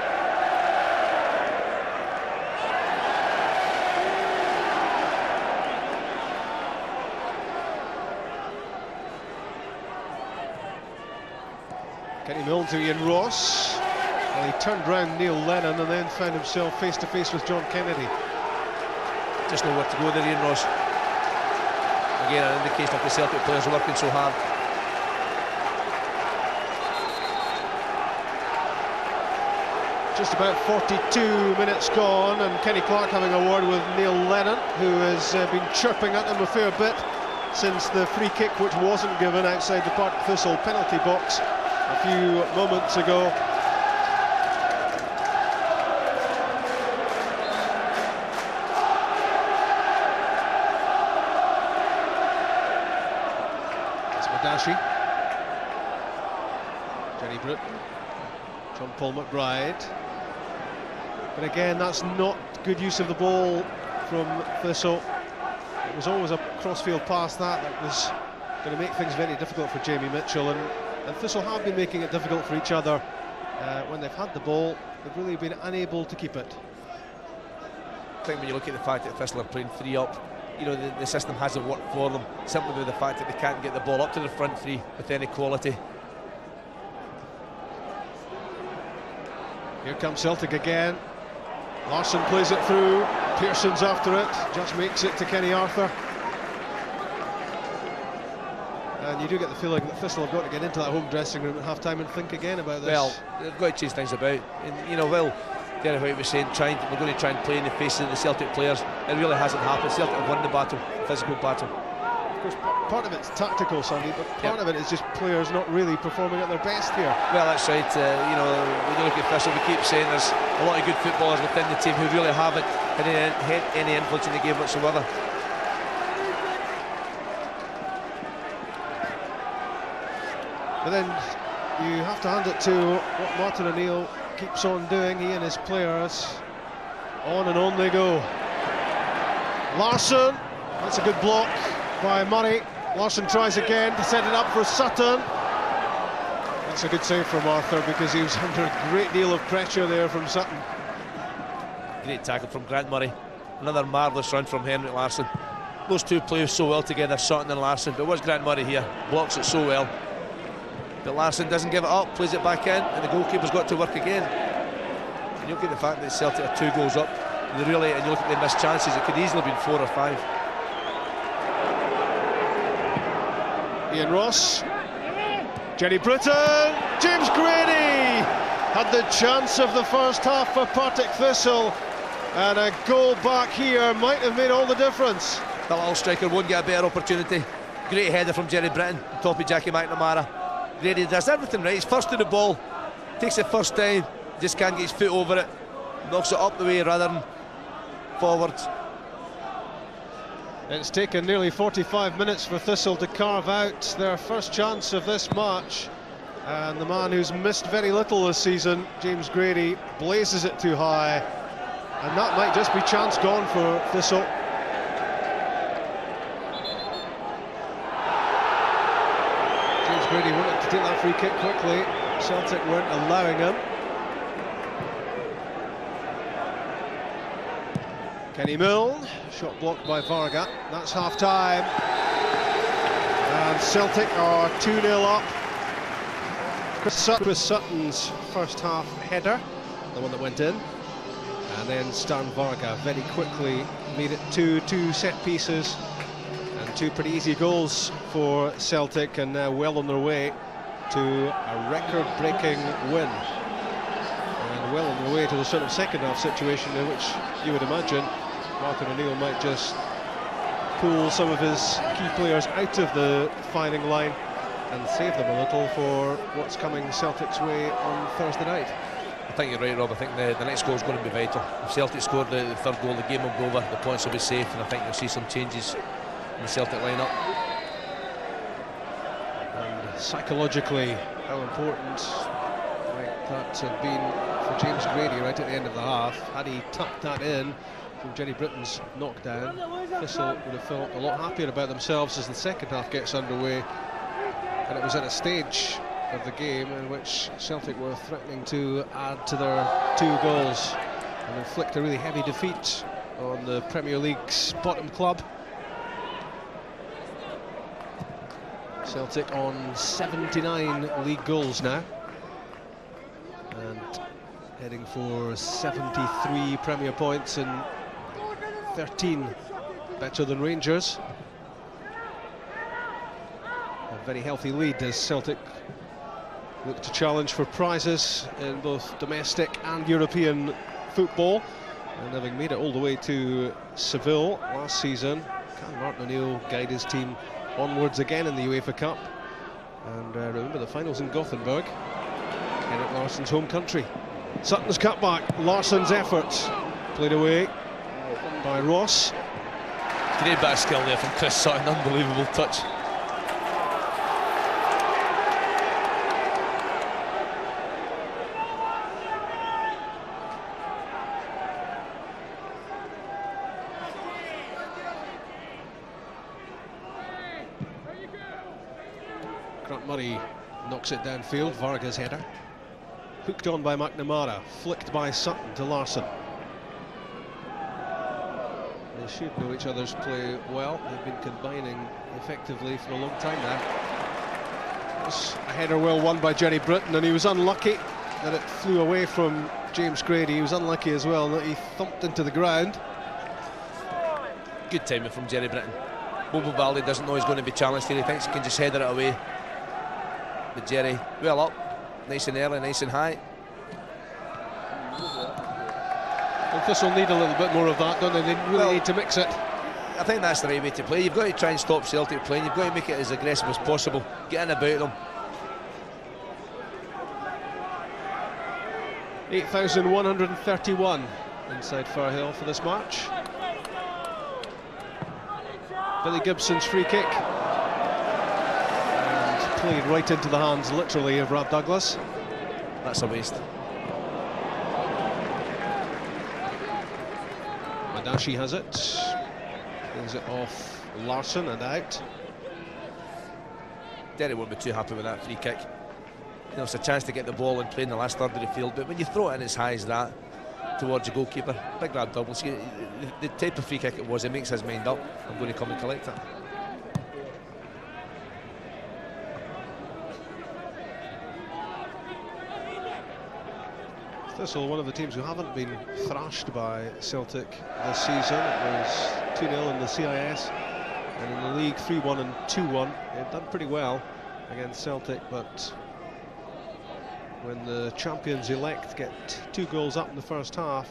Kenny Milne to Ian Ross. Well, he turned round Neil Lennon and then found himself face to face with John Kennedy. Just know where to go there, Ian Ross. Again, an indication of the Celtic players working so hard. Just about 42 minutes gone, and Kenny Clark having a word with Neil Lennon, who has been chirping at him a fair bit since the free kick, which wasn't given outside the Partick Thistle penalty box a few moments ago. It's Madashi. Jenny Britton. John Paul McBride. But again, that's not good use of the ball from Thistle. It was always a crossfield pass that was going to make things very difficult for Jamie Mitchell, and Thistle have been making it difficult for each other when they've had the ball. They've really been unable to keep it. I think when you look at the fact that Thistle are playing 3 up, you know, the system hasn't worked for them, simply with the fact that they can't get the ball up to the front 3 with any quality. Here comes Celtic again. Larsson plays it through. Pearson's after it. Just makes it to Kenny Arthur. And you do get the feeling that Thistle have got to get into that home dressing room at half-time and think again about this. Well, they've got to change things about. And, you know, well, Derek White was saying we're going to try and play in the faces of the Celtic players. It really hasn't happened. Celtic have won the battle, physical battle. Of course, part of it's tactical, Sandy, but part of it is just players not really performing at their best here. Well, that's right. You know, when you look at Thistle, we keep saying there's a lot of good footballers within the team who really haven't had any influence in the game whatsoever. But then you have to hand it to what Martin O'Neill keeps on doing. He and his players, on and on they go. Larsson, that's a good block by Murray. Larsson tries again to set it up for Sutton. That's a good save from Arthur, because he was under a great deal of pressure there from Sutton. Great tackle from Grant Murray. Another marvellous run from Henrik Larsson. Those two play so well together, Sutton and Larsson. But what's Grant Murray here? Blocks it so well. But Larsson doesn't give it up, plays it back in, and the goalkeeper's got to work again. And you look at the fact that Celtic are 2 goals up, and you look at the missed chances, it could easily have been 4 or 5. Ian Ross, Jenny Britton, James Grady had the chance of the first half for Partick Thistle, and a goal back here might have made all the difference. The little striker won't get a better opportunity. Great header from Jerry Britton, on top of Jackie McNamara. Grady does everything right. He's first to the ball, takes it first time, just can't get his foot over it, knocks it up the way rather than forwards. It's taken nearly 45 minutes for Thistle to carve out their first chance of this match, and the man who's missed very little this season, James Grady, blazes it too high, and that might just be chance gone for Thistle. Grady wanted to take that free kick quickly. Celtic weren't allowing him. Kenny Milne, shot blocked by Varga. That's half time. And Celtic are 2-0 up. Chris Sutton's first half header, the one that went in. And then Stan Varga very quickly made it 2 set pieces. And 2 pretty easy goals for Celtic, and now well on their way to a record-breaking win. And well on their way to the sort of second half situation in which you would imagine Martin O'Neill might just pull some of his key players out of the firing line and save them a little for what's coming Celtic's way on Thursday night. I think you're right, Rob. I think the next goal is going to be vital. If Celtic score the third goal, the game will be over, the points will be safe, and I think you'll see some changes in the Celtic lineup. And psychologically, how important might that have been for James Grady right at the end of the half? Had he tucked that in from Jerry Britton's knockdown, Thistle would have felt a lot happier about themselves as the second half gets underway. And it was at a stage of the game in which Celtic were threatening to add to their 2 goals and inflict a really heavy defeat on the Premier League's bottom club. Celtic on 79 league goals now, and heading for 73 Premier points and 13 better than Rangers. A very healthy lead as Celtic look to challenge for prizes in both domestic and European football, and having made it all the way to Seville last season, can Martin O'Neill guide his team onwards again in the UEFA Cup? And remember, the finals in Gothenburg, Henrik Larsson's home country. Sutton's cutback, Larsson's efforts played away by Ross. Great bit of skill there from Chris Sutton, unbelievable touch. Murray knocks it downfield, Varga's header. Hooked on by McNamara, flicked by Sutton to Larsson. They should know each other's play well. They've been combining effectively for a long time now. It was a header well won by Jerry Britton, and he was unlucky that it flew away from James Grady. He was unlucky as well that he thumped into the ground. Good timing from Jerry Britton. Bobo Baldé doesn't know he's going to be challenged here. He thinks he can just header it away. But Jerry, well up, nice and early, nice and high. And Thistle need a little bit more of that, don't they? They really need to mix it. I think that's the right way to play. You've got to try and stop Celtic playing. You've got to make it as aggressive as possible. Get in about them. 8,131 inside Firhill for this match. Billy Gibson's free kick. Played right into the hands, literally, of Rob Douglas. That's a waste. Madashi has it. Brings it off Larsson and out. Derry won't be too happy with that free kick. You know, it's a chance to get the ball and play in the last third of the field, but when you throw it in as high as that towards the goalkeeper, big Rob Douglas, the type of free kick it was, it makes his mind up. I'm going to come and collect it. Thistle, one of the teams who haven't been thrashed by Celtic this season. It was 2-0 in the CIS, and in the league 3-1 and 2-1. They've done pretty well against Celtic, but when the champions-elect get 2 goals up in the first half,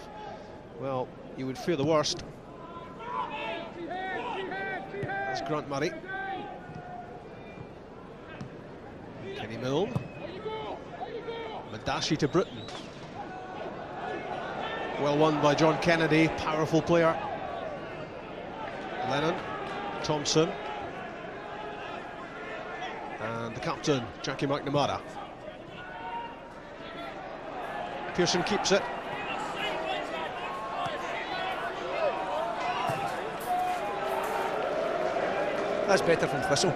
well, you would fear the worst. That's Grant Murray. Kenny Milne. Madashi to Britton. Well won by John Kennedy, powerful player. Lennon, Thompson, and the captain, Jackie McNamara. Pearson keeps it. That's better from Thistle.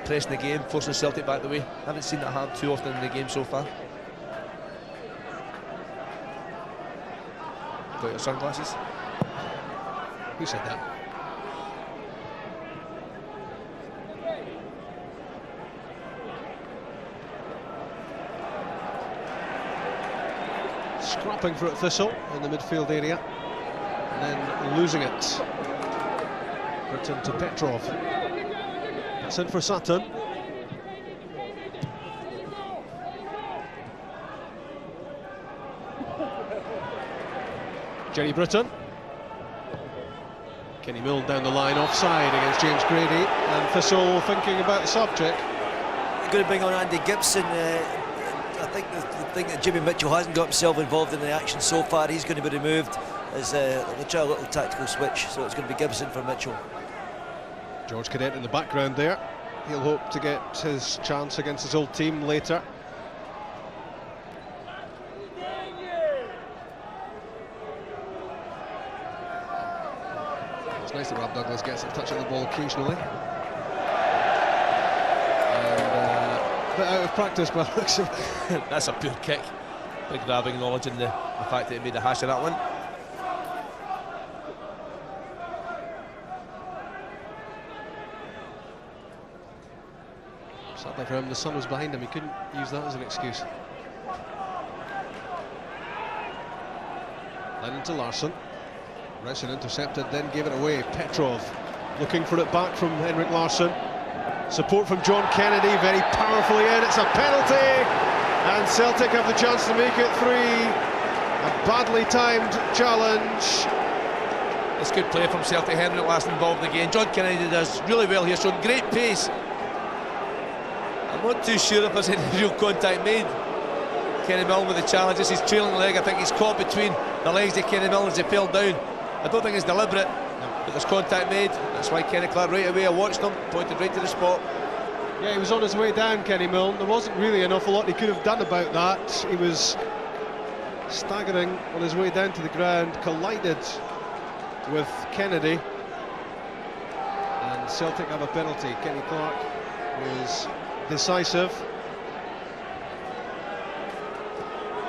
pressing the game, forcing Celtic back the way. I haven't seen that happen too often in the game so far. Got your sunglasses? Who said that? Scrapping for it, Thistle in the midfield area, and then losing it. Return to Petrov. That's in for Sutton. Jerry Britton. Kenny Milne down the line, offside against James Grady, and Thistle thinking about the subject. Going to bring on Andy Gibson. I think the thing that Jimmy Mitchell hasn't got himself involved in the action so far, he's going to be removed as they try a little tactical switch, so it's going to be Gibson for Mitchell. George Cadet in the background there. He'll hope to get his chance against his old team later. It's nice that Rob Douglas gets a touch of the ball occasionally. A bit out of practice by the looks of it. That's a pure kick. Big grab, acknowledging the fact that he made a hash of that one. Sadly for him, the sun was behind him. He couldn't use that as an excuse. Then into Larsson. Larsson intercepted, then gave it away. Petrov looking for it back from Henrik Larsson. Support from John Kennedy, very powerfully in. It's a penalty, and Celtic have the chance to make it 3. A badly timed challenge. It's good play from Celtic. Henrik Larsson involved again. John Kennedy does really well here, showing great pace. I'm not too sure if there's any real contact made. Kenny Milne with the challenge. This is his trailing leg. I think he's caught between the legs of Kenny Milne as he fell down. I don't think it's deliberate, but there's contact made. That's why Kenny Clark right away, I watched him, pointed right to the spot. Yeah, he was on his way down, Kenny Milne. There wasn't really an awful lot he could have done about that. He was staggering on his way down to the ground, collided with Kennedy, and Celtic have a penalty. Kenny Clark was decisive.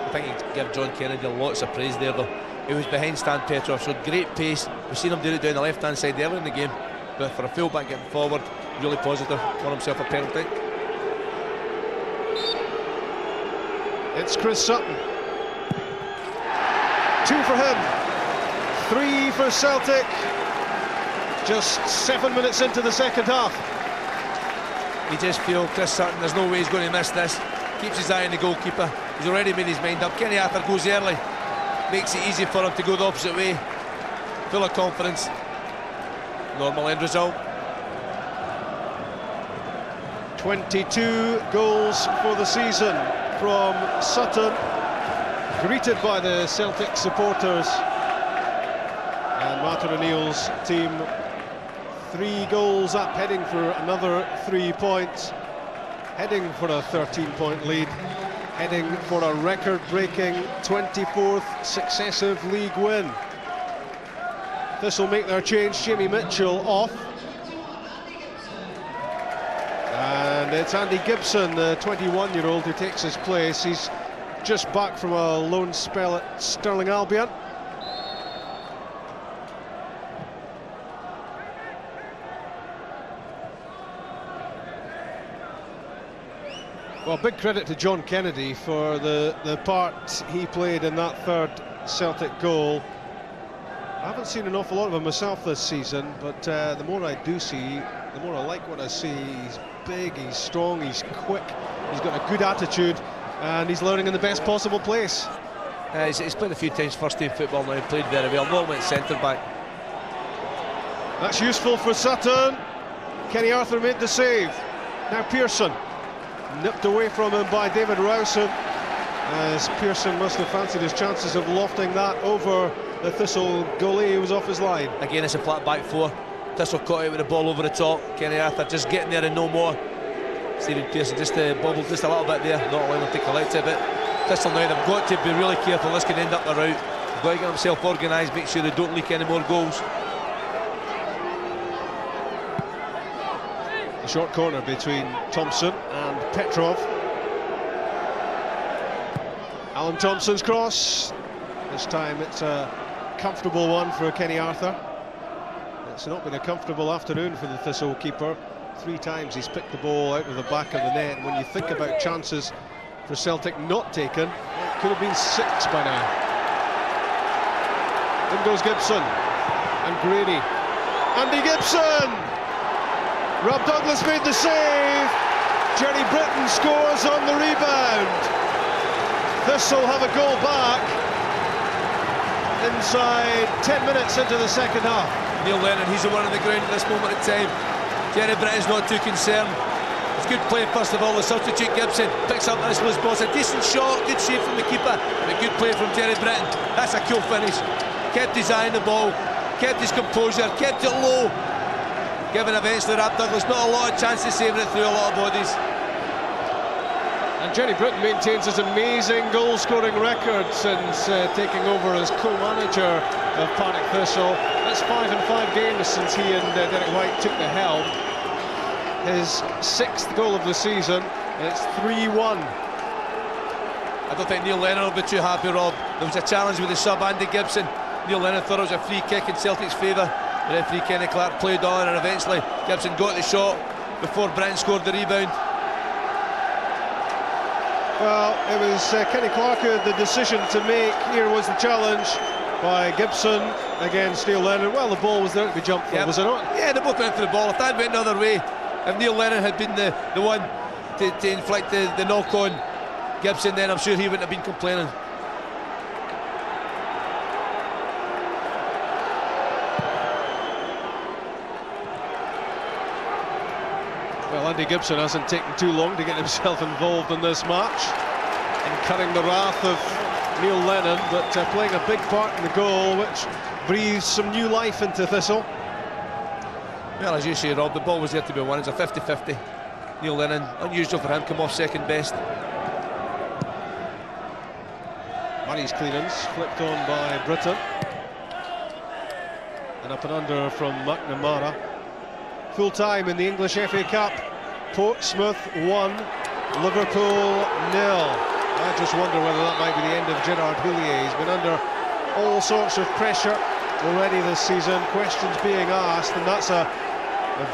I think you give John Kennedy lots of praise there though. He was behind Stan Petrov, showed great pace. We've seen him do it down the left-hand side earlier in the game, but for a full-back getting forward, really positive, won himself a penalty. It's Chris Sutton. 2 for him, 3 for Celtic. Just 7 minutes into the second half. You just feel Chris Sutton, there's no way he's going to miss this. Keeps his eye on the goalkeeper. He's already made his mind up. Kenny Arthur goes early. Makes it easy for him to go the opposite way. Full of confidence. Normal end result. 22 goals for the season from Sutton. Greeted by the Celtic supporters. And Martin O'Neill's team 3 goals up, heading for another 3 points. Heading for a 13-point lead. Heading for a record-breaking 24th successive league win. Thistle make their change. Jamie Mitchell off. And it's Andy Gibson, the 21-year-old, who takes his place. He's just back from a loan spell at Stirling Albion. Well, big credit to John Kennedy for the part he played in that third Celtic goal. I haven't seen an awful lot of him myself this season, but the more I do see, the more I like what I see. He's big, he's strong, he's quick, he's got a good attitude, and he's learning in the best possible place. He's played a few times first team football now, played very well. Normally it's centre back. That's useful for Sutton. Kenny Arthur made the save. Now Pearson. Nipped away from him by David Rowson, as Pearson must have fancied his chances of lofting that over the Thistle goalie who was off his line. Again, it's a flat back 4. Thistle caught out with the ball over the top. Kenny Arthur just getting there and no more. Stephen Pearson just bobbled just a little bit there, not allowing him to collect it. But Thistle now, they've got to be really careful. This could end up the route. They've got to get themselves organised, make sure they don't leak any more goals. The Short corner between Thompson and Petrov. Alan Thompson's cross. This time it's a comfortable one for Kenny Arthur. It's not been a comfortable afternoon for the Thistle keeper. 3 times he's picked the ball out of the back of the net. When you think about chances for Celtic not taken, it could have been 6 by now. In goes Gibson and Grady. Andy Gibson! Rob Douglas made the save. Jerry Britton scores on the rebound. Thistle have a goal back inside 10 minutes into the second half. Neil Lennon, he's the one on the ground at this moment in time. Jerry Britton's not too concerned. It's good play first of all. The substitute Gibson picks up Thistl's ball. It's a decent shot, good save from the keeper, and a good play from Jerry Britton. That's a cool finish. Kept his eye on the ball, kept his composure, kept it low, giving eventually Rob Douglas not a lot of chances saving it through a lot of bodies. And Jerry Britton maintains his amazing goal-scoring record since taking over as co-manager of Partick Thistle. That's 5 in 5 games since he and Derek White took the helm. His 6th goal of the season, and it's 3-1. I don't think Neil Lennon will be too happy, Rob. There was a challenge with the sub Andy Gibson. Neil Lennon thought it was a free kick in Celtic's favour. The referee Kenny Clark played on, and eventually Gibson got the shot before Britton scored the rebound. Well, it was Kenny Clark who had the decision to make. Here was the challenge by Gibson against Neil Lennon. Well, the ball was there to be jumped for, was it not? Yeah, they both went for the ball. If that went the other way, if Neil Lennon had been the one to inflict the knock on Gibson, then I'm sure he wouldn't have been complaining. Well, Andy Gibson hasn't taken too long to get himself involved in this match, incurring the wrath of Neil Lennon, but playing a big part in the goal, which breathes some new life into Thistle. Well, as you say, Rob, the ball was there to be won. It's a 50-50. Neil Lennon, unusual for him, come off second best. Murray's clearance, flicked on by Britton. And up and under from McNamara. Full time in the English FA Cup. Portsmouth 1, Liverpool 0. I just wonder whether that might be the end of Gerard Houllier. He's been under all sorts of pressure already this season, questions being asked, and that's a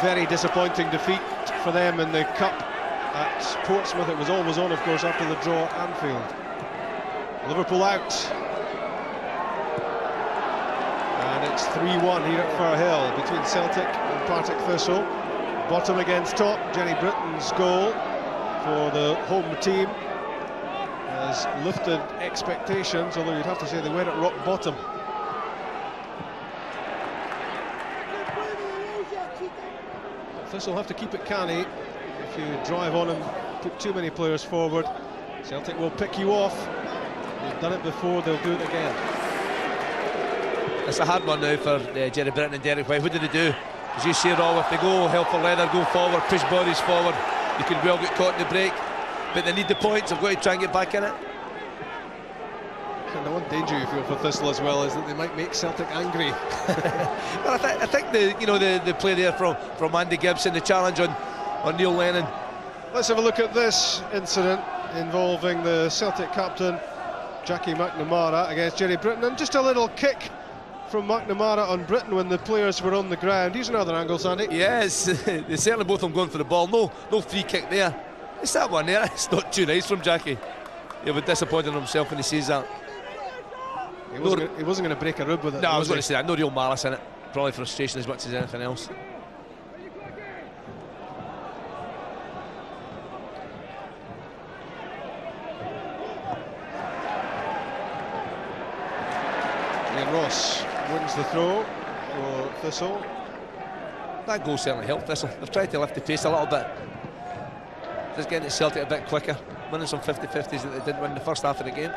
very disappointing defeat for them in the Cup at Portsmouth. It was always on, of course, after the draw at Anfield. Liverpool out. And it's 3-1 here at Firhill between Celtic and Partick Thistle. Bottom against top. Jenny Britton's goal for the home team has lifted expectations, although you'd have to say they were at rock bottom. Thistle have to keep it canny. If you drive on and put too many players forward, Celtic will pick you off. They've done it before, they'll do it again. It's a hard one now for Jerry Britton and Derek White. What do they do? As you say, Rob, if they go hell for leather, go forward, push bodies forward, you could well get caught in the break. But they need the points. They've got to try and get back in it. And the one danger you feel for Thistle as well is that they might make Celtic angry. Well, I think the play there from Andy Gibson, the challenge on Neil Lennon. Let's have a look at this incident involving the Celtic captain Jackie McNamara against Jerry Britton, and just a little kick from McNamara on Britton when the players were on the ground. Here's another angle, Sandy. Yes, they certainly both of them going for the ball. No free kick there. It's that one there. It's not too nice from Jackie. He'll be disappointed in himself when he sees that. He wasn't going to break a rib with it. No, I was going to say that. No real malice in it. Probably frustration as much as anything else. Ian Ross wins the throw for Thistle. That goal certainly helped Thistle. They've tried to lift the pace a little bit. Just getting to Celtic a bit quicker. Winning some 50-50s that they didn't win the first half of the game.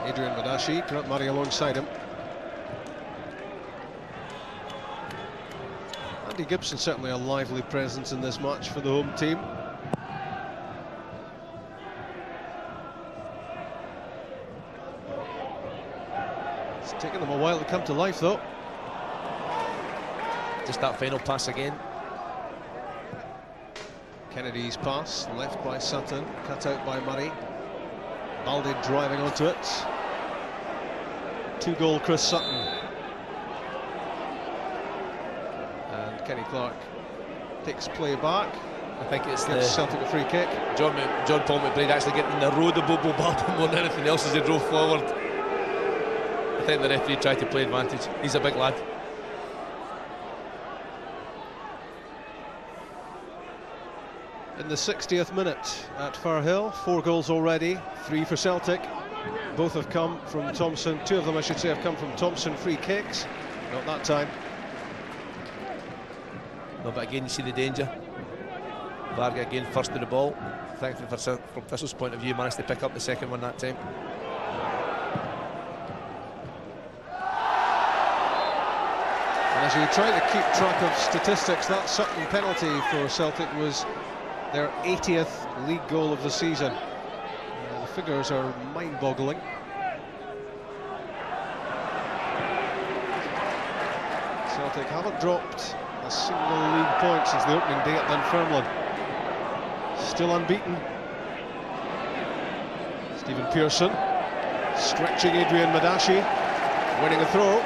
Adrian Madashi, Grant Murray alongside him. Andy Gibson certainly a lively presence in this match for the home team. It's taken them a while to come to life though. just that final pass again. Kennedy's pass, left by Sutton, cut out by Murray. Baldy driving onto it. 2-goal Chris Sutton. And Kenny Clark takes play back. I think it's gives Celtic a free kick. John Paul McBride actually getting in the road of Bobo Balbo more than anything else as he drove forward. I think the referee tried to play advantage. He's a big lad. In the 60th minute at Firhill, 4 goals already, 3 for Celtic. Both have come from Thompson, 2 of them I should say have come from Thompson free kicks. Not that time. No, but again you see the danger. Varga again first to the ball. Thankfully from Thistle's point of view, managed to pick up the second one that time. And as you try to keep track of statistics, that Sutton penalty for Celtic was their 80th league goal of the season. The figures are mind-boggling. Celtic haven't dropped a single league point since the opening day at Dunfermline. Still unbeaten. Stephen Pearson stretching Adrian Madashi, winning a throw.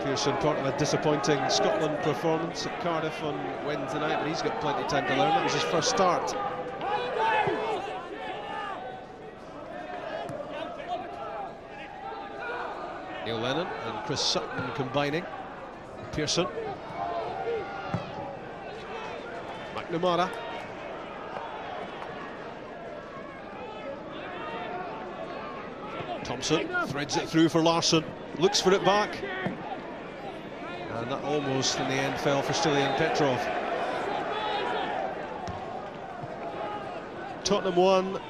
Pearson part of a disappointing Scotland performance at Cardiff on Wednesday night, but he's got plenty of time to learn. That was his first start. Neil Lennon and Chris Sutton combining. Pearson. McNamara. Thompson threads it through for Larsson. Looks for it back. And that almost in the end fell for Stilian Petrov. Tottenham 1,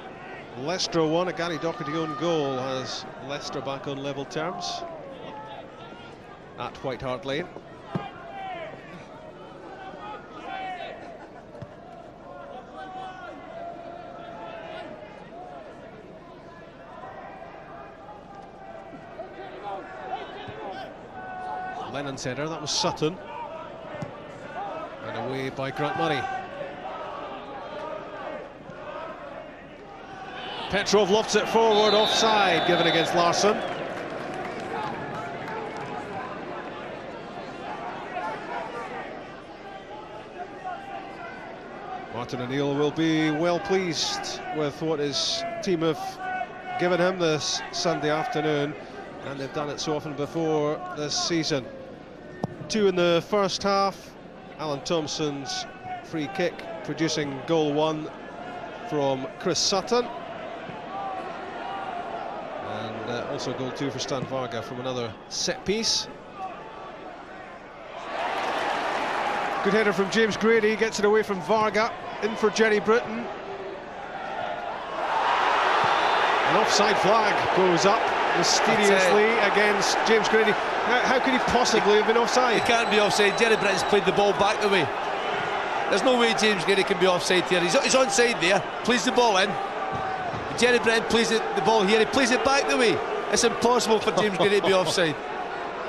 Leicester 1. A Gary Doherty own goal has Leicester back on level terms at White Hart Lane. Lennon's header, that was Sutton. And away by Grant Murray. Petrov lofts it forward, offside, given against Larsson. Martin O'Neill will be well pleased with what his team have given him this Sunday afternoon, and they've done it so often before this season. 2 in the first half. Alan Thompson's free kick producing goal 1 from Chris Sutton, and also goal 2 for Stan Varga from another set piece. Good header from James Grady, gets it away from Varga, in for Jerry Britton. An offside flag goes up mysteriously against James Grady. How could he possibly have been offside? He can't be offside. Jerry Britton's played the ball back the way. There's no way James Grady can be offside here. He's onside there, plays the ball in. Jerry Britton plays the ball here, he plays it back the way. It's impossible for James Grady to be offside.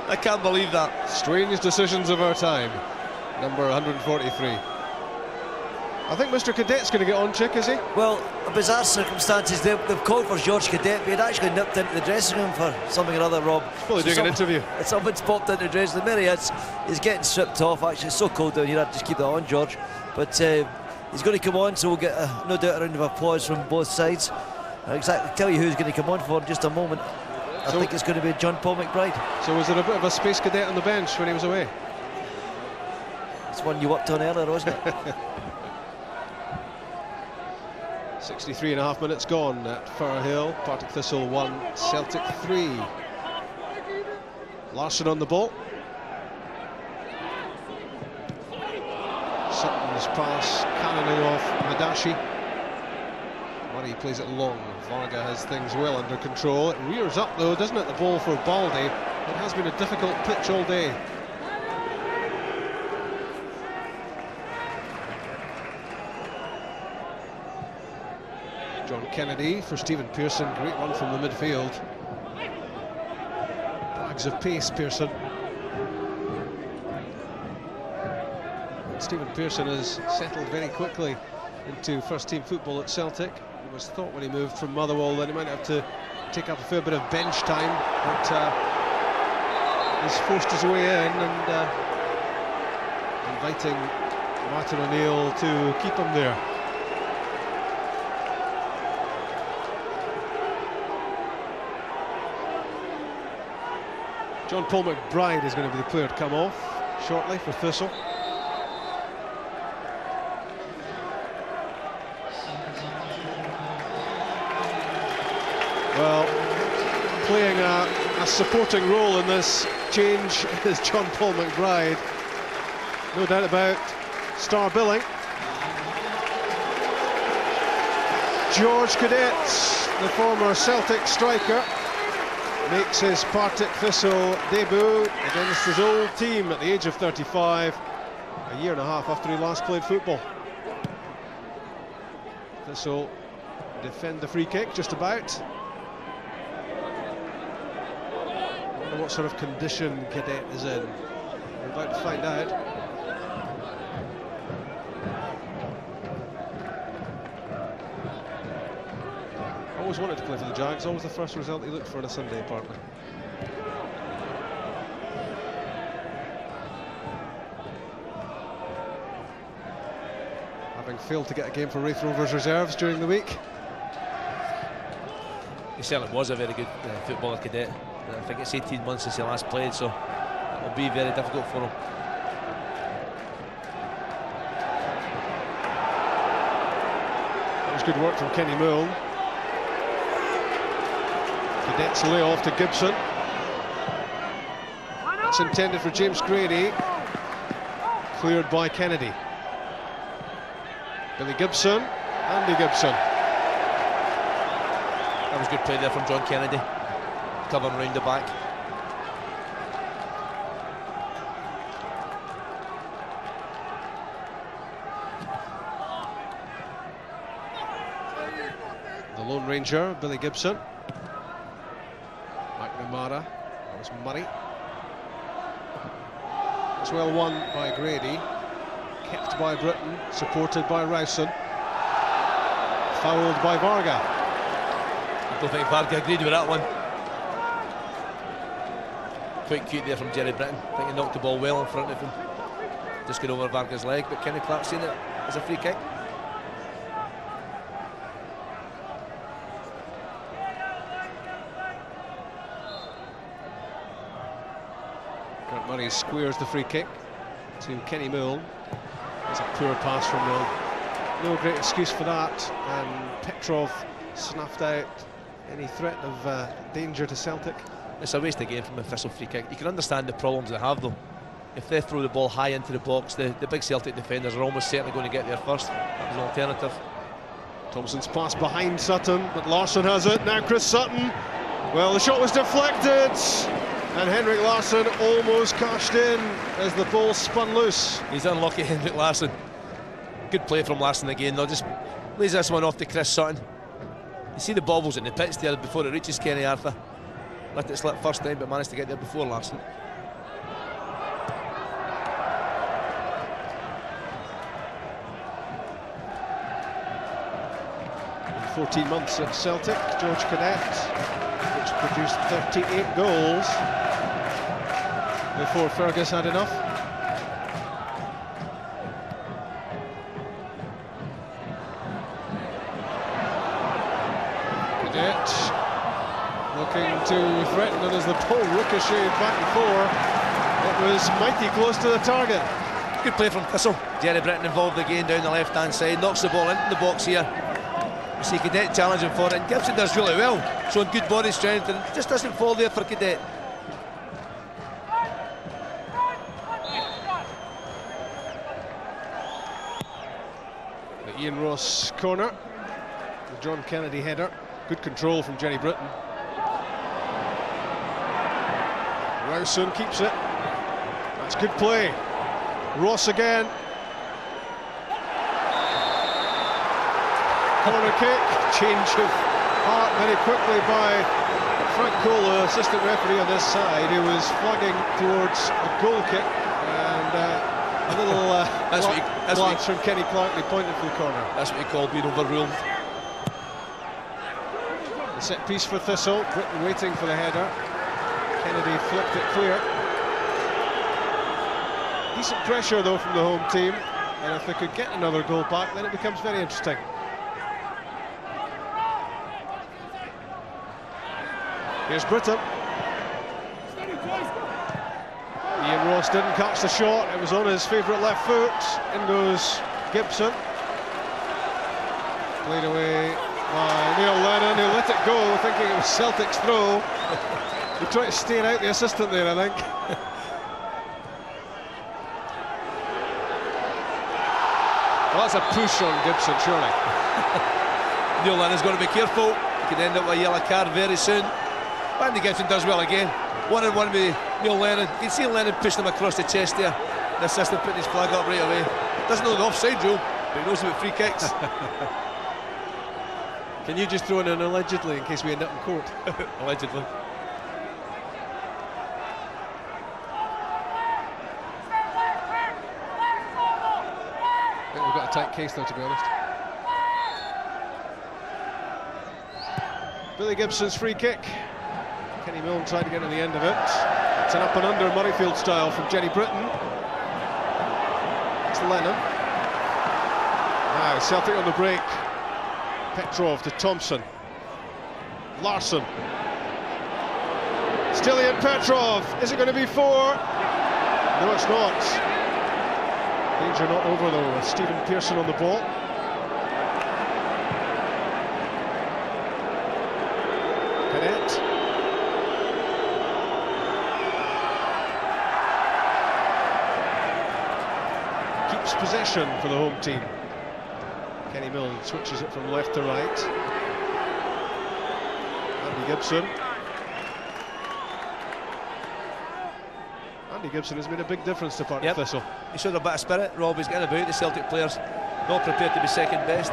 I can't believe that. Strange decisions of our time. Number 143. I think Mr. Cadet's going to get on, Chick, is he? Well, bizarre circumstances. They've called for George Cadet, but he'd actually nipped into the dressing room for something or other, Rob. Probably doing an interview. Someone's popped into the dressing room. There he is. He's getting stripped off. Actually, it's so cold down here. I'd just keep that on, George. But he's going to come on, so we'll get no doubt a round of applause from both sides. I'll exactly tell you who's going to come on for in just a moment. I think it's going to be John Paul McBride. So was there a bit of a Space Cadet on the bench when he was away? It's one you worked on earlier, wasn't it? 63.5 minutes gone at Firhill. Partick Thistle 1, Celtic 3. Larsson on the ball. Sutton's pass cannoning off Madashi. Murray plays it long. Varga has things well under control. It rears up though, doesn't it, the ball for Baldy. It has been a difficult pitch all day. John Kennedy for Stephen Pearson, great run from the midfield. Jags of pace, Pearson. Stephen Pearson has settled very quickly into first-team football at Celtic. It was thought when he moved from Motherwell that he might have to take up a fair bit of bench time, but he's forced his way in and inviting Martin O'Neill to keep him there. John Paul McBride is going to be the player to come off shortly for Thistle. Well, playing a supporting role in this change is John Paul McBride. No doubt about star billing. George Cadet, the former Celtic striker, makes his Partick Thistle debut against his old team at the age of 35, a year and a half after he last played football. Thistle defend the free kick just about. I wonder what sort of condition Cadet is in. We're about to find out. Always wanted to play for the Jags, always the first result he looked for on a Sunday, partner. Having failed to get a game for Wraith Rovers reserves during the week. He certainly was a very good footballer, Cadet. I think it's 18 months since he last played, so it will be very difficult for him. That was good work from Kenny Milne. Cadet's layoff to Gibson. That's intended for James Grady. Cleared by Kennedy. Billy Gibson, Andy Gibson. That was good play there from John Kennedy, covering round the back. The Lone Ranger, Billy Gibson. McNamara, that was Murray. It's well won by Grady. Kept by Britton, supported by Rowson. Fouled by Varga. I don't think Varga agreed with that one. Quite cute there from Jerry Britton. I think he knocked the ball well in front of him. Just got over Varga's leg, but Kenny Clark's seen it as a free kick. Grant Murray squares the free kick to Kenny Milne. It's a poor pass from Milne. No great excuse for that, and Petrov snuffed out any threat of danger to Celtic. It's a waste of game from a Thistle free kick. You can understand the problems they have though. If they throw the ball high into the box, the big Celtic defenders are almost certainly going to get there first. That was an alternative. Thompson's pass behind Sutton, but Larsson has it. Now Chris Sutton. Well, the shot was deflected, and Henrik Larsson almost cashed in as the ball spun loose. He's unlucky, Henrik Larsson. Good play from Larsson again though. Just lays this one off to Chris Sutton. You see the ball was in the pitch there before it reaches Kenny Arthur. Let it slip first time, but managed to get there before Larsson. 14 months at Celtic, George Cadet, which produced 38 goals before Fergus had enough. Cadet looking to threaten, and as the ball ricocheted back and forth, it was mighty close to the target. Good play from Thistle. Jerry Britton involved again down the left-hand side, knocks the ball into the box here. You see Cadet challenging for it, and Gibson does really well, showing good body strength, and just doesn't fall there for Cadet. The Ian Ross corner, the John Kennedy header, good control from Jenny Britton. Rowson keeps it. That's good play. Ross again. Corner kick, change of heart very quickly by Frank Cole, the assistant referee on this side, who was flagging towards a goal kick, and a little glance from Kenny Clarkley pointing for the corner. That's what you call being overruled. The set piece for Thistle, Britton waiting for the header. Kennedy flipped it clear. Decent pressure though from the home team, and if they could get another goal back, then it becomes very interesting. Here's Britton. Ian Ross didn't catch the shot, it was on his favourite left foot. In goes Gibson. Played away by Neil Lennon, who let it go thinking it was Celtic's throw. He tried to steer out the assistant there, I think. Well, that's a push on Gibson, surely. Neil Lennon's got to be careful. He could end up with a yellow card very soon. Andy Gibson does well again. 1-on-1 with Neil Lennon. You can see Lennon pushing him across the chest there. The assistant putting his flag up right away. Doesn't know the offside rule, but he knows about free kicks. Can you just throw in an allegedly in case we end up in court? Allegedly. I think we've got a tight case though, to be honest. Billy Gibson's free kick. Kenny Milne tried to get to the end of it. It's an up and under Murrayfield style from Jenny Britton. It's Lennon. Now Celtic on the break. Petrov to Thompson. Larsson. Stilian Petrov. Is it going to be 4? No, it's not. Danger not over though, with Stephen Pearson on the ball. Cadet. Keeps possession for the home team. Kenny Milne switches it from left to right. Andy Gibson. Andy Gibson has made a big difference to Partick Thistle. He showed a bit of spirit. Rob is getting about the Celtic players, not prepared to be second best.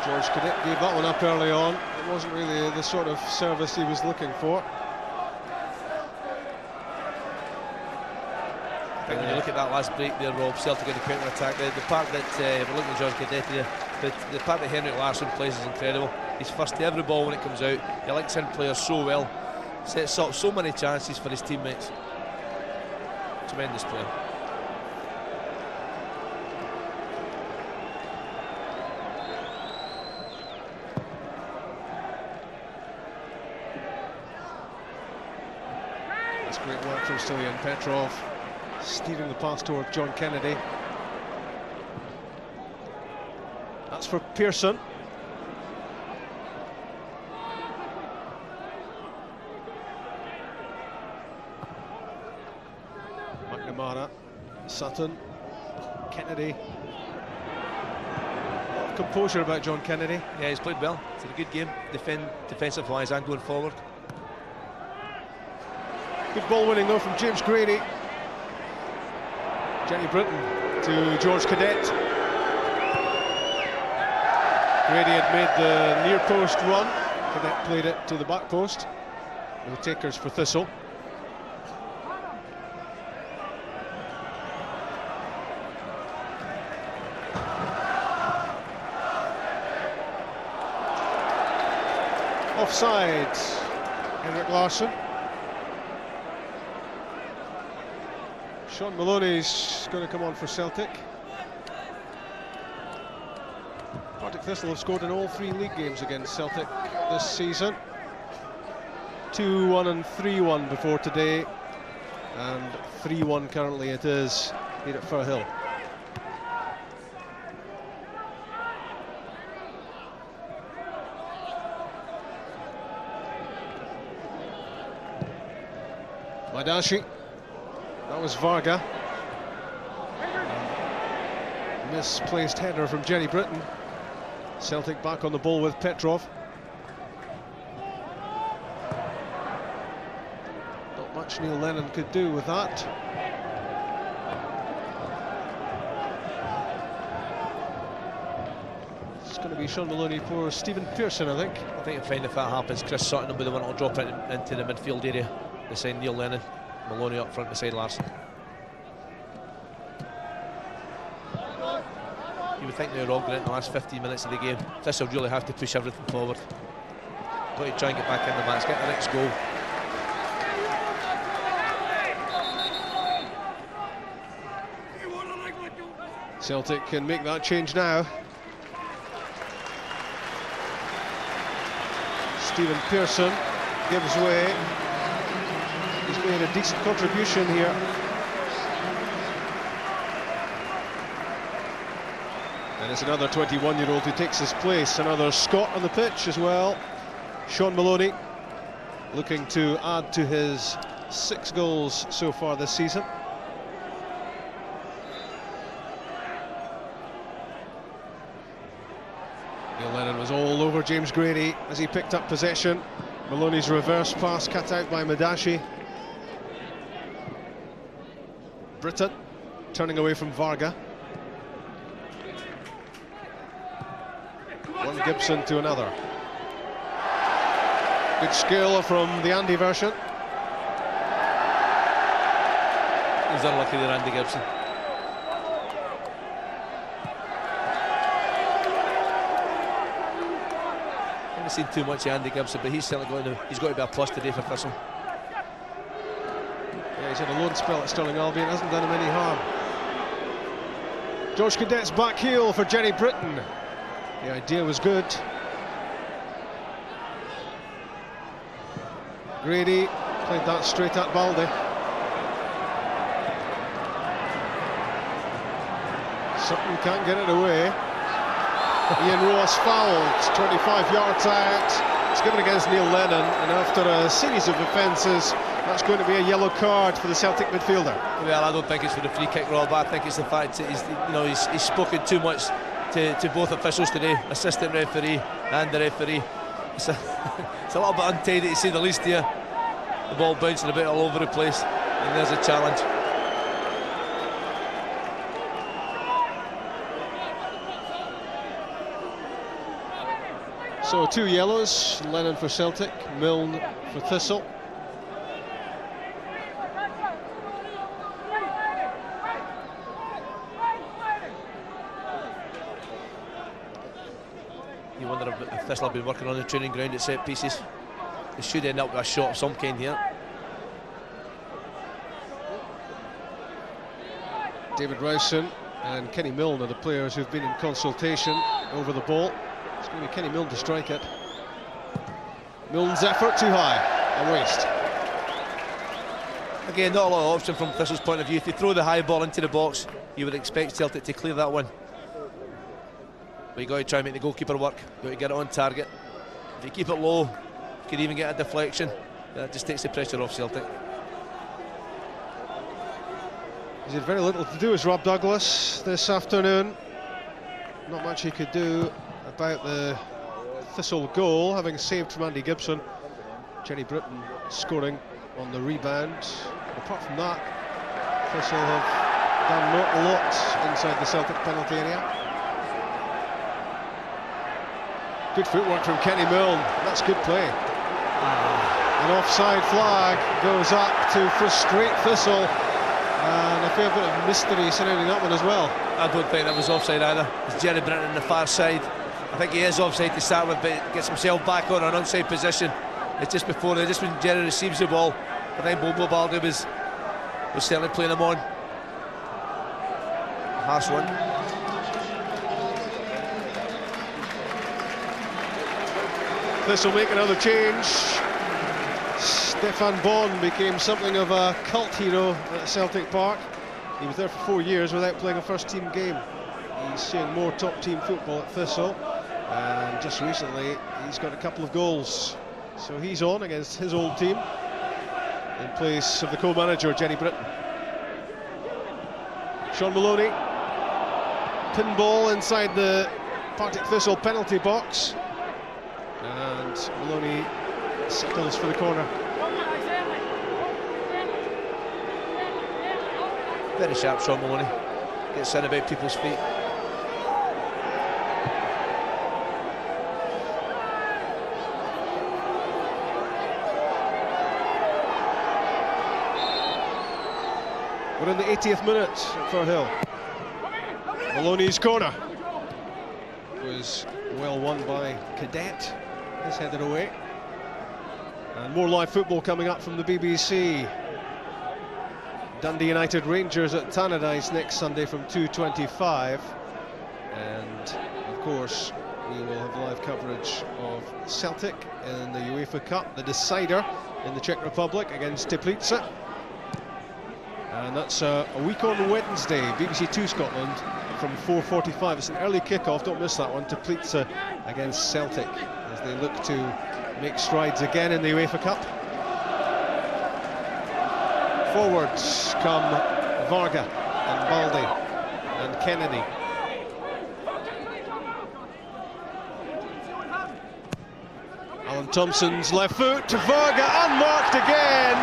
George Cadet gave that one up early on. It wasn't really the sort of service he was looking for. I think when you look at that last break there, Rob, Celtic in the counter-attack, the part that we're looking at George Cadet here, but the part that Henrik Larsson plays is incredible. He's first to every ball when it comes out. He likes in players so well, sets up so many chances for his teammates. Tremendous player. That's great work from Stilian Petrov, steering the pass toward John Kennedy. That's for Pearson. McNamara, Sutton, Kennedy. A lot of composure about John Kennedy. Yeah, he's played well. It's a good game, defensive-wise and going forward. Good ball winning though from James Grady. Jenny Britton to George Cadet. Grady had made the near post run. Cadet played it to the back post. The takers for Thistle. Offside, Henrik Larsson. Sean Maloney's going to come on for Celtic. Partick Thistle have scored in all 3 league games against Celtic this season. 2-1 and 3-1 before today, and 3-1 currently it is here at Firhill. Madashi, that was Varga. Misplaced header from Jenny Britton. Celtic back on the ball with Petrov. Not much Neil Lennon could do with that. going to be Sean Maloney for Stephen Pearson, I think. I think you'll find if that happens, Chris Sutton will be the one that'll drop into the midfield area beside Neil Lennon. Maloney up front beside Larson. You would think they were all going in the last 15 minutes of the game. Thistle really have to push everything forward. Got to try and get back in the match, get the next goal. Celtic can make that change now. Stephen Pearson gives way. He's made a decent contribution here. And it's another 21-year-old who takes his place. Another Scot on the pitch as well. Sean Maloney looking to add to his 6 goals so far this season. Neil Lennon was all over James Grady as he picked up possession. Maloney's reverse pass cut out by Madashi. Britton turning away from Varga. One Gibson to another. Good skill from the Andy version. He's unlucky there, Andy Gibson. I haven't seen too much of Andy Gibson, but he's certainly he's got to be a plus today for Thistle. Yeah, he's had a loan spell at Stirling Albion, hasn't done him any harm. George Cadet's back heel for Jerry Britton. The idea was good. Grady played that straight at Baldy. Sutton can't get it away. Ian Ross fouled, 25 yards out. It's given against Neil Lennon, and after a series of offences, that's going to be a yellow card for the Celtic midfielder. Well, I don't think it's for the free kick, Rob. I think it's the fact that he's spoken too much to both officials today, assistant referee and the referee. It's a little bit untidy to say the least here. The ball bouncing a bit all over the place, and there's a challenge. So 2 yellows, Lennon for Celtic, Milne for Thistle. You wonder if Thistle have been working on the training ground at set pieces. They should end up with a shot of some kind here. David Rowson and Kenny Milne are the players who've been in consultation over the ball. It's going to be Kenny Milne to strike it. Milne's effort too high, a waste. Again, not a lot of option from Thistle's point of view. If they throw the high ball into the box, you would expect Celtic to clear that one. But you've got to try and make the goalkeeper work. You've got to get it on target. If you keep it low, you could even get a deflection. That just takes the pressure off Celtic. He's had very little to do as Rob Douglas this afternoon. Not much he could do about the Thistle goal, having saved from Andy Gibson. Jenny Britton scoring on the rebound. Apart from that, Thistle have done not a lot inside the Celtic penalty area. Good footwork from Kenny Milne. That's good play. An offside flag goes up to frustrate Thistle, and a fair bit of mystery surrounding that one as well. I don't think that was offside either. It's Jerry Britton on the far side. I think he is offside to start with, but gets himself back on an onside position. It's just before, just when Jerry receives the ball. I think Bobo Baldy was certainly playing him on. Harsh one. This will make another change. Stefan Bonn became something of a cult hero at Celtic Park. He was there for 4 years without playing a first-team game. He's seeing more top-team football at Thistle, and just recently he's got a couple of goals. So he's on against his old team in place of the co-manager Jenny Britton. Sean Maloney, pinball inside the Partick Thistle penalty box, and Maloney settles for the corner. Very sharp Sean Maloney. Gets in about people's feet. We're in the 80th minute at Firhill. Maloney's corner was well won by Cadet. He's headed away. And more live football coming up from the BBC. Dundee United Rangers at Tannadice next Sunday from 2:25. And of course we will have live coverage of Celtic in the UEFA Cup, the decider in the Czech Republic against Teplice. And that's a week on Wednesday, BBC Two Scotland from 4:45. It's an early kick-off, don't miss that one. Teplice against Celtic as they look to make strides again in the UEFA Cup. Forwards come Varga and Balde and Kennedy. Alan Thompson's left foot to Varga, unmarked again.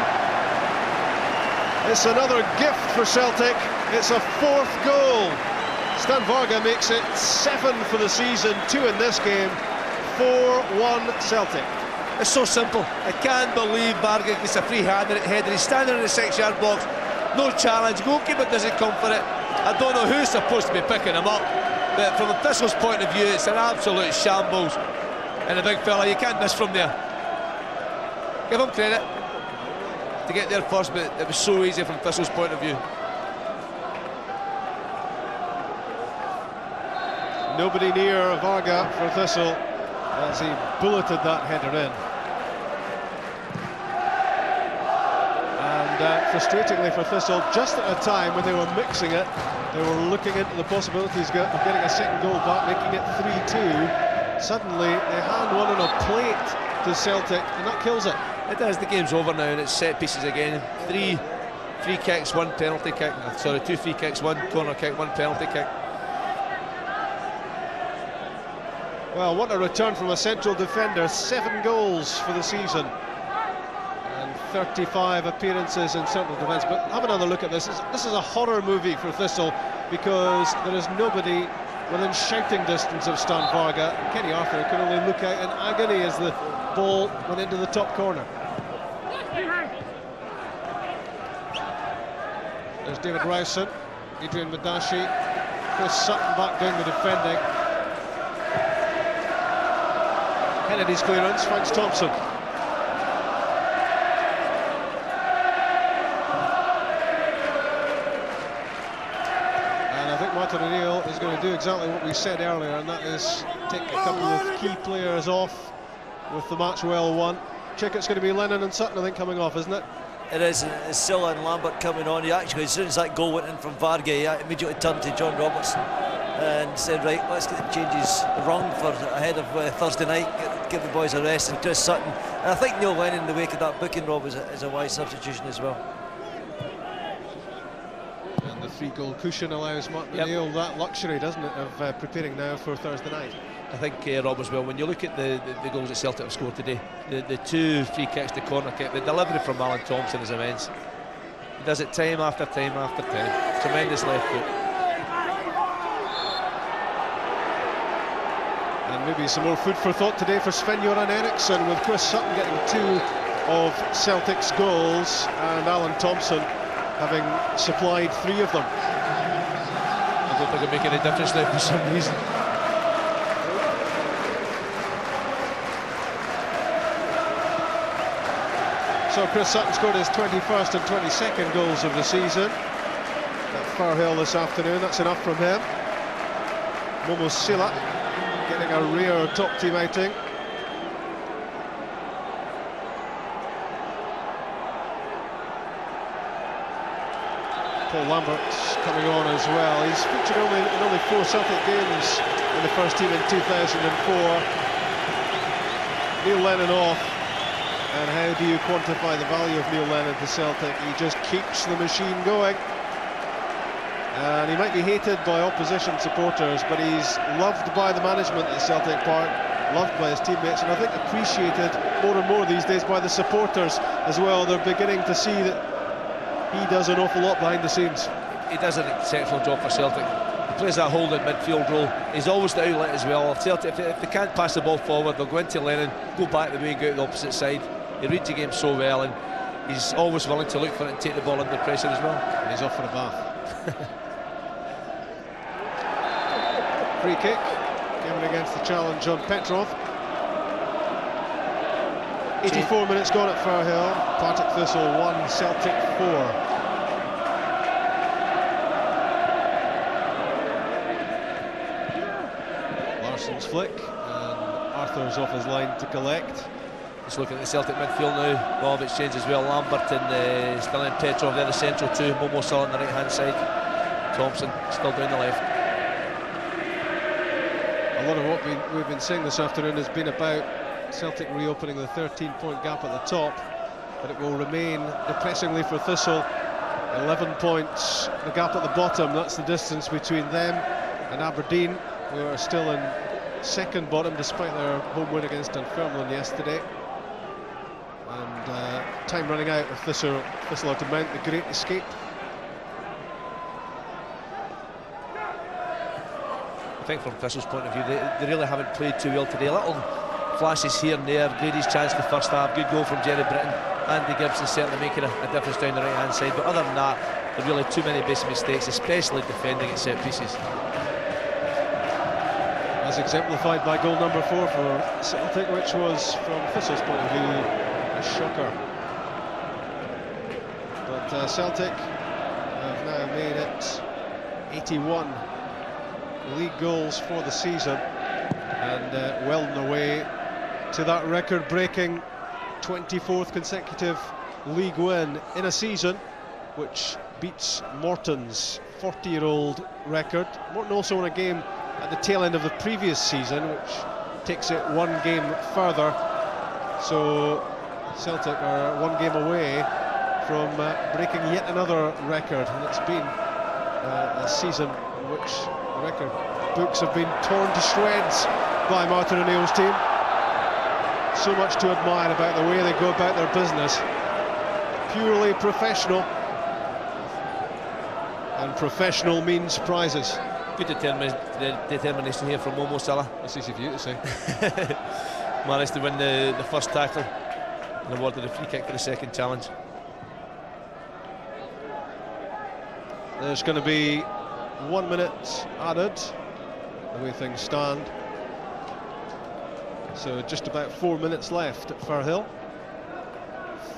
It's another gift for Celtic. It's a 4th goal. Stan Varga makes it 7 for the season, 2 in this game. 4-1 Celtic. It's so simple. I can't believe Varga gets a free header. He's standing in the 6-yard box. No challenge. Goalkeeper doesn't come for it. I don't know who's supposed to be picking him up, but from a Thistle's point of view, it's an absolute shambles. And the big fella, you can't miss from there. Give him credit to get there first, but it was so easy from Thistle's point of view. Nobody near Varga for Thistle as he bulleted that header in. And frustratingly for Thistle, just at a time when they were mixing it, they were looking into the possibilities of getting a second goal back, making it 3-2. Suddenly they hand one on a plate to Celtic, and that kills it. It does. The game's over now, and it's set pieces again. 3 free kicks, 1 penalty kick. Sorry, 2 free kicks, 1 corner kick, 1 penalty kick. Well, what a return from a central defender. 7 goals for the season and 35 appearances in central defence. But have another look at this. This is a horror movie for Thistle because there is nobody within shouting distance of Stan Varga. Kenny Arthur could only look out in agony as the ball went into the top corner. There's David Rowson, Adrian Madashi, Chris Sutton back doing the defending. Kennedy's clearance finds Thompson. And I think Martin O'Neill is going to do exactly what we said earlier, and that is take a couple of key players off with the match well won. Check, it's going to be Lennon and Sutton, I think, coming off, isn't it? It is. It's Silla and Lambert coming on. He actually, as soon as that goal went in from Varga, he immediately turned to John Robertson and said, right, let's get the changes wrong for ahead of Thursday night, give the boys a rest. And Chris Sutton, and I think Neil Lennon in the wake of that booking, Rob, is a wise substitution as well. And the 3-goal cushion allows Martin O'Neill that luxury, doesn't it, of preparing now for Thursday night. I think, Rob, as well, when you look at the goals that Celtic have scored today, the 2 free kicks, the corner kick, the delivery from Alan Thompson is immense. He does it time after time after time. Tremendous left foot. And maybe some more food for thought today for Sven-Göran Eriksson, with Chris Sutton getting 2 of Celtic's goals and Alan Thompson having supplied 3 of them. I don't think it'll make any difference now for some reason. So Chris Sutton scored his 21st and 22nd goals of the season at Firhill this afternoon. That's enough from him. Momo Silla getting a rare top team outing. Paul Lambert coming on as well. He's featured in only 4 Celtic games in the first team in 2004. Neil Lennon off. And how do you quantify the value of Neil Lennon to Celtic? He just keeps the machine going. And he might be hated by opposition supporters, but he's loved by the management at Celtic Park, loved by his teammates, and I think appreciated more and more these days by the supporters as well. They're beginning to see that he does an awful lot behind the scenes. He does an exceptional job for Celtic. He plays that holding midfield role. He's always the outlet as well. Celtic, if they can't pass the ball forward, they'll go into Lennon, go back the wing, go to the opposite side. He reads the game so well, and he's always willing to look for it and take the ball under pressure as well. And he's off for a bath. Free kick given against the challenge on Petrov. 84 minutes gone at Firhill. Partick Thistle 1, Celtic 4. Larson's flick, and Arthur's off his line to collect. Just looking at the Celtic midfield now. Bob exchange as well. Lambert and still in Petrov there, the central two. Momo still on the right hand side. Thompson still down the left. A lot of what we've been saying this afternoon has been about Celtic reopening the 13-point gap at the top, but it will remain depressingly for Thistle. 11 points, the gap at the bottom. That's the distance between them and Aberdeen, who are still in second bottom despite their home win against Dunfermline yesterday. And time running out if Thistle are to mount the great escape. I think from Thistle's point of view, they really haven't played too well today. Little flashes here and there. Grady's chance in the first half, good goal from Jerry Britton. Andy Gibson certainly making a difference down the right hand side, but other than that, there are really too many basic mistakes, especially defending at set pieces. As exemplified by goal number 4 for Celtic, which was from Thistle's point of view a shocker. But Celtic have now made it 81 league goals for the season, and well on the way to that record-breaking 24th consecutive league win in a season, which beats Morton's 40-year-old record. Morton also won a game at the tail end of the previous season, which takes it one game further. So Celtic are one game away from breaking yet another record, and it's been a season in which the record books have been torn to shreds by Martin O'Neill's team. So much to admire about the way they go about their business. Purely professional, and professional means prizes. Good determination here from Momo Salah. That's easy for you to say. Managed to win the first tackle and awarded a free kick for the second challenge. There's going to be 1 minute added, the way things stand. So just about 4 minutes left at Firhill.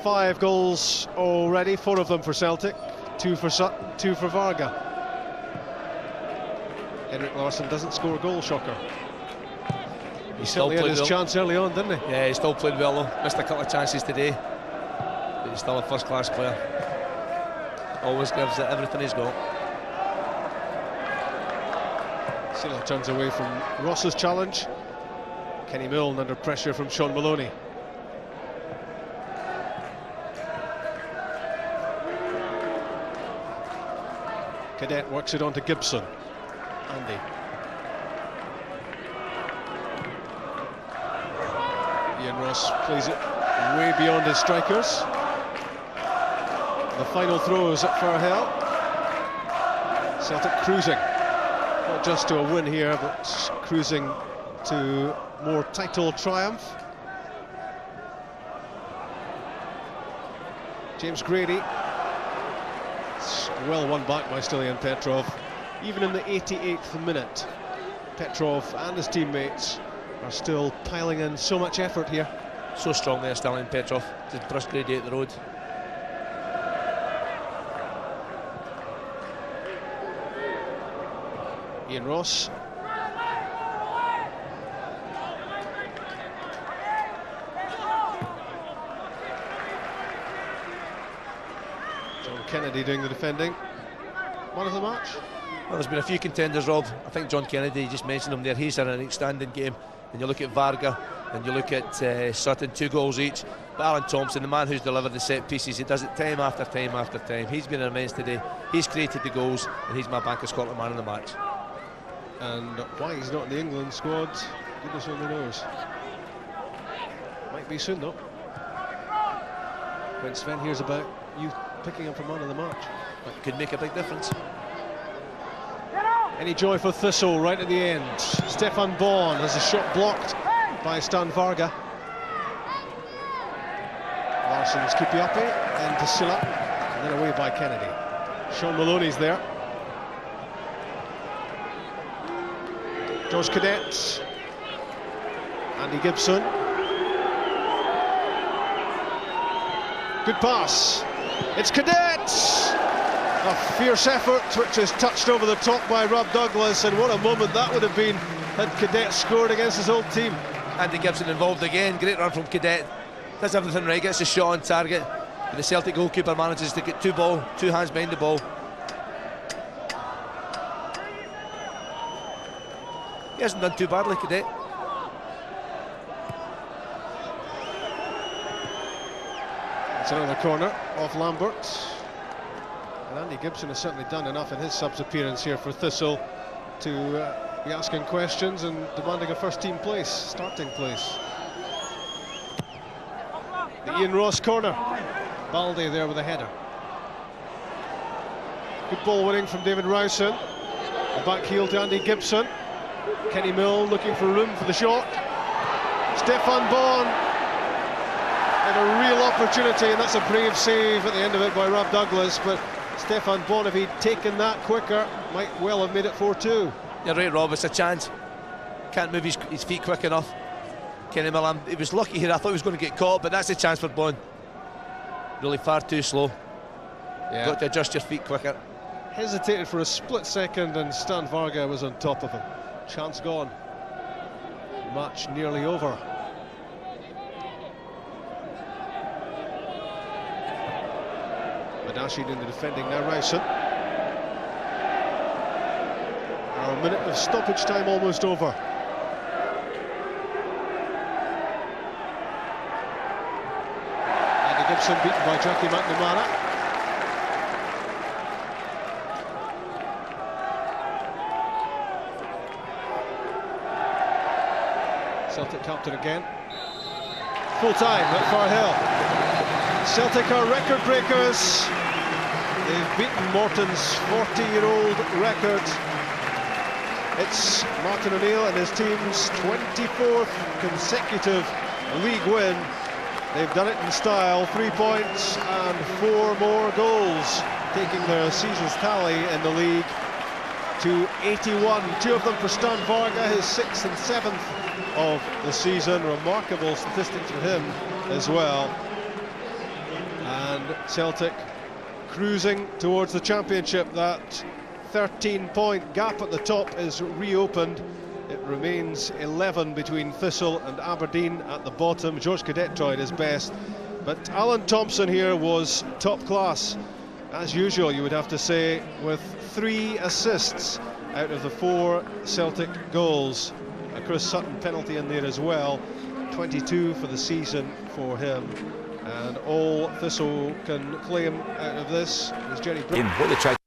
5 goals already, 4 of them for Celtic, 2 for Sutton, 2 for Varga. Henrik Larsson doesn't score a goal, shocker. He certainly had his chance early on, didn't he? Yeah, he still played well though. Missed a couple of chances today, but he's still a first-class player. Always gives it everything he's got. Sila turns away from Ross's challenge. Kenny Milne under pressure from Sean Maloney. Cadet works it on to Gibson. Andy. Ian Ross plays it way beyond his strikers. The final throws at Firhill. Celtic cruising, not just to a win here, but cruising to more title triumph. James Grady, it's well won back by Stilian Petrov. Even in the 88th minute, Petrov and his teammates are still piling in so much effort here. So strong there, Stilian Petrov, to brush Grady out the road. Ian Ross. John Kennedy doing the defending. Man of the match? Well, there's been a few contenders, Rob. I think John Kennedy, you just mentioned him there, he's had an outstanding game. And you look at Varga, and you look at Sutton, 2 goals each. But Alan Thompson, the man who's delivered the set pieces, he does it time after time after time. He's been immense today. He's created the goals, and he's my Bank of Scotland man of the match. And why he's not in the England squad, goodness only knows. Might be soon though, when Sven hears about you picking him for man of the match. That could make a big difference. Any joy for Thistle right at the end. Stefan Baughan has a shot blocked by Stan Varga. Dawson's Kipiapi into Silla, and then away by Kennedy. Sean Maloney's there. George Cadet, Andy Gibson. Good pass. It's Cadet. A fierce effort, which is touched over the top by Rob Douglas, and what a moment that would have been had Cadet scored against his old team. Andy Gibson involved again. Great run from Cadet. Does everything right. Gets a shot on target. But the Celtic goalkeeper manages to get two hands behind the ball. He hasn't done too badly, Cadet. It's another corner off Lambert. And Andy Gibson has certainly done enough in his subs appearance here for Thistle to be asking questions and demanding a first-team place, starting place. The Ian Ross corner. Balde there with a header. Good ball winning from David Rowson. The back heel to Andy Gibson. Kenny Mill looking for room for the shot. Stefan Bon had a real opportunity, and that's a brave save at the end of it by Rob Douglas, but Stefan Bon, if he'd taken that quicker, might well have made it 4-2. You're right, Rob, it's a chance. Can't move his feet quick enough. Kenny Mill, he was lucky here. I thought he was going to get caught, but that's a chance for Bon. Really far too slow. Yeah. Got to adjust your feet quicker. Hesitated for a split second, and Stan Varga was on top of him. Chance gone. Match nearly over. Madashid in the defending now, Rowson. Our minute of stoppage time almost over. Andy Gibson beaten by Jackie McNamara. Celtic captain again. Full time at Farhill. Celtic are record breakers. They've beaten Morton's 40-year-old record. It's Martin O'Neill and his team's 24th consecutive league win. They've done it in style, 3 points and 4 more goals, taking their season's tally in the league to 81. 2 of them for Stan Varga, his 6th and 7th of the season. Remarkable statistics for him as well. And Celtic cruising towards the championship. That 13-point gap at the top is reopened. It remains 11 between Thistle and Aberdeen at the bottom. George Cadet tried his best, but Alan Thompson here was top class, as usual, you would have to say, with 3 assists out of the 4 Celtic goals. A Chris Sutton penalty in there as well. 22 for the season for him. And all Thistle can claim out of this is Jerry Brown. What they tried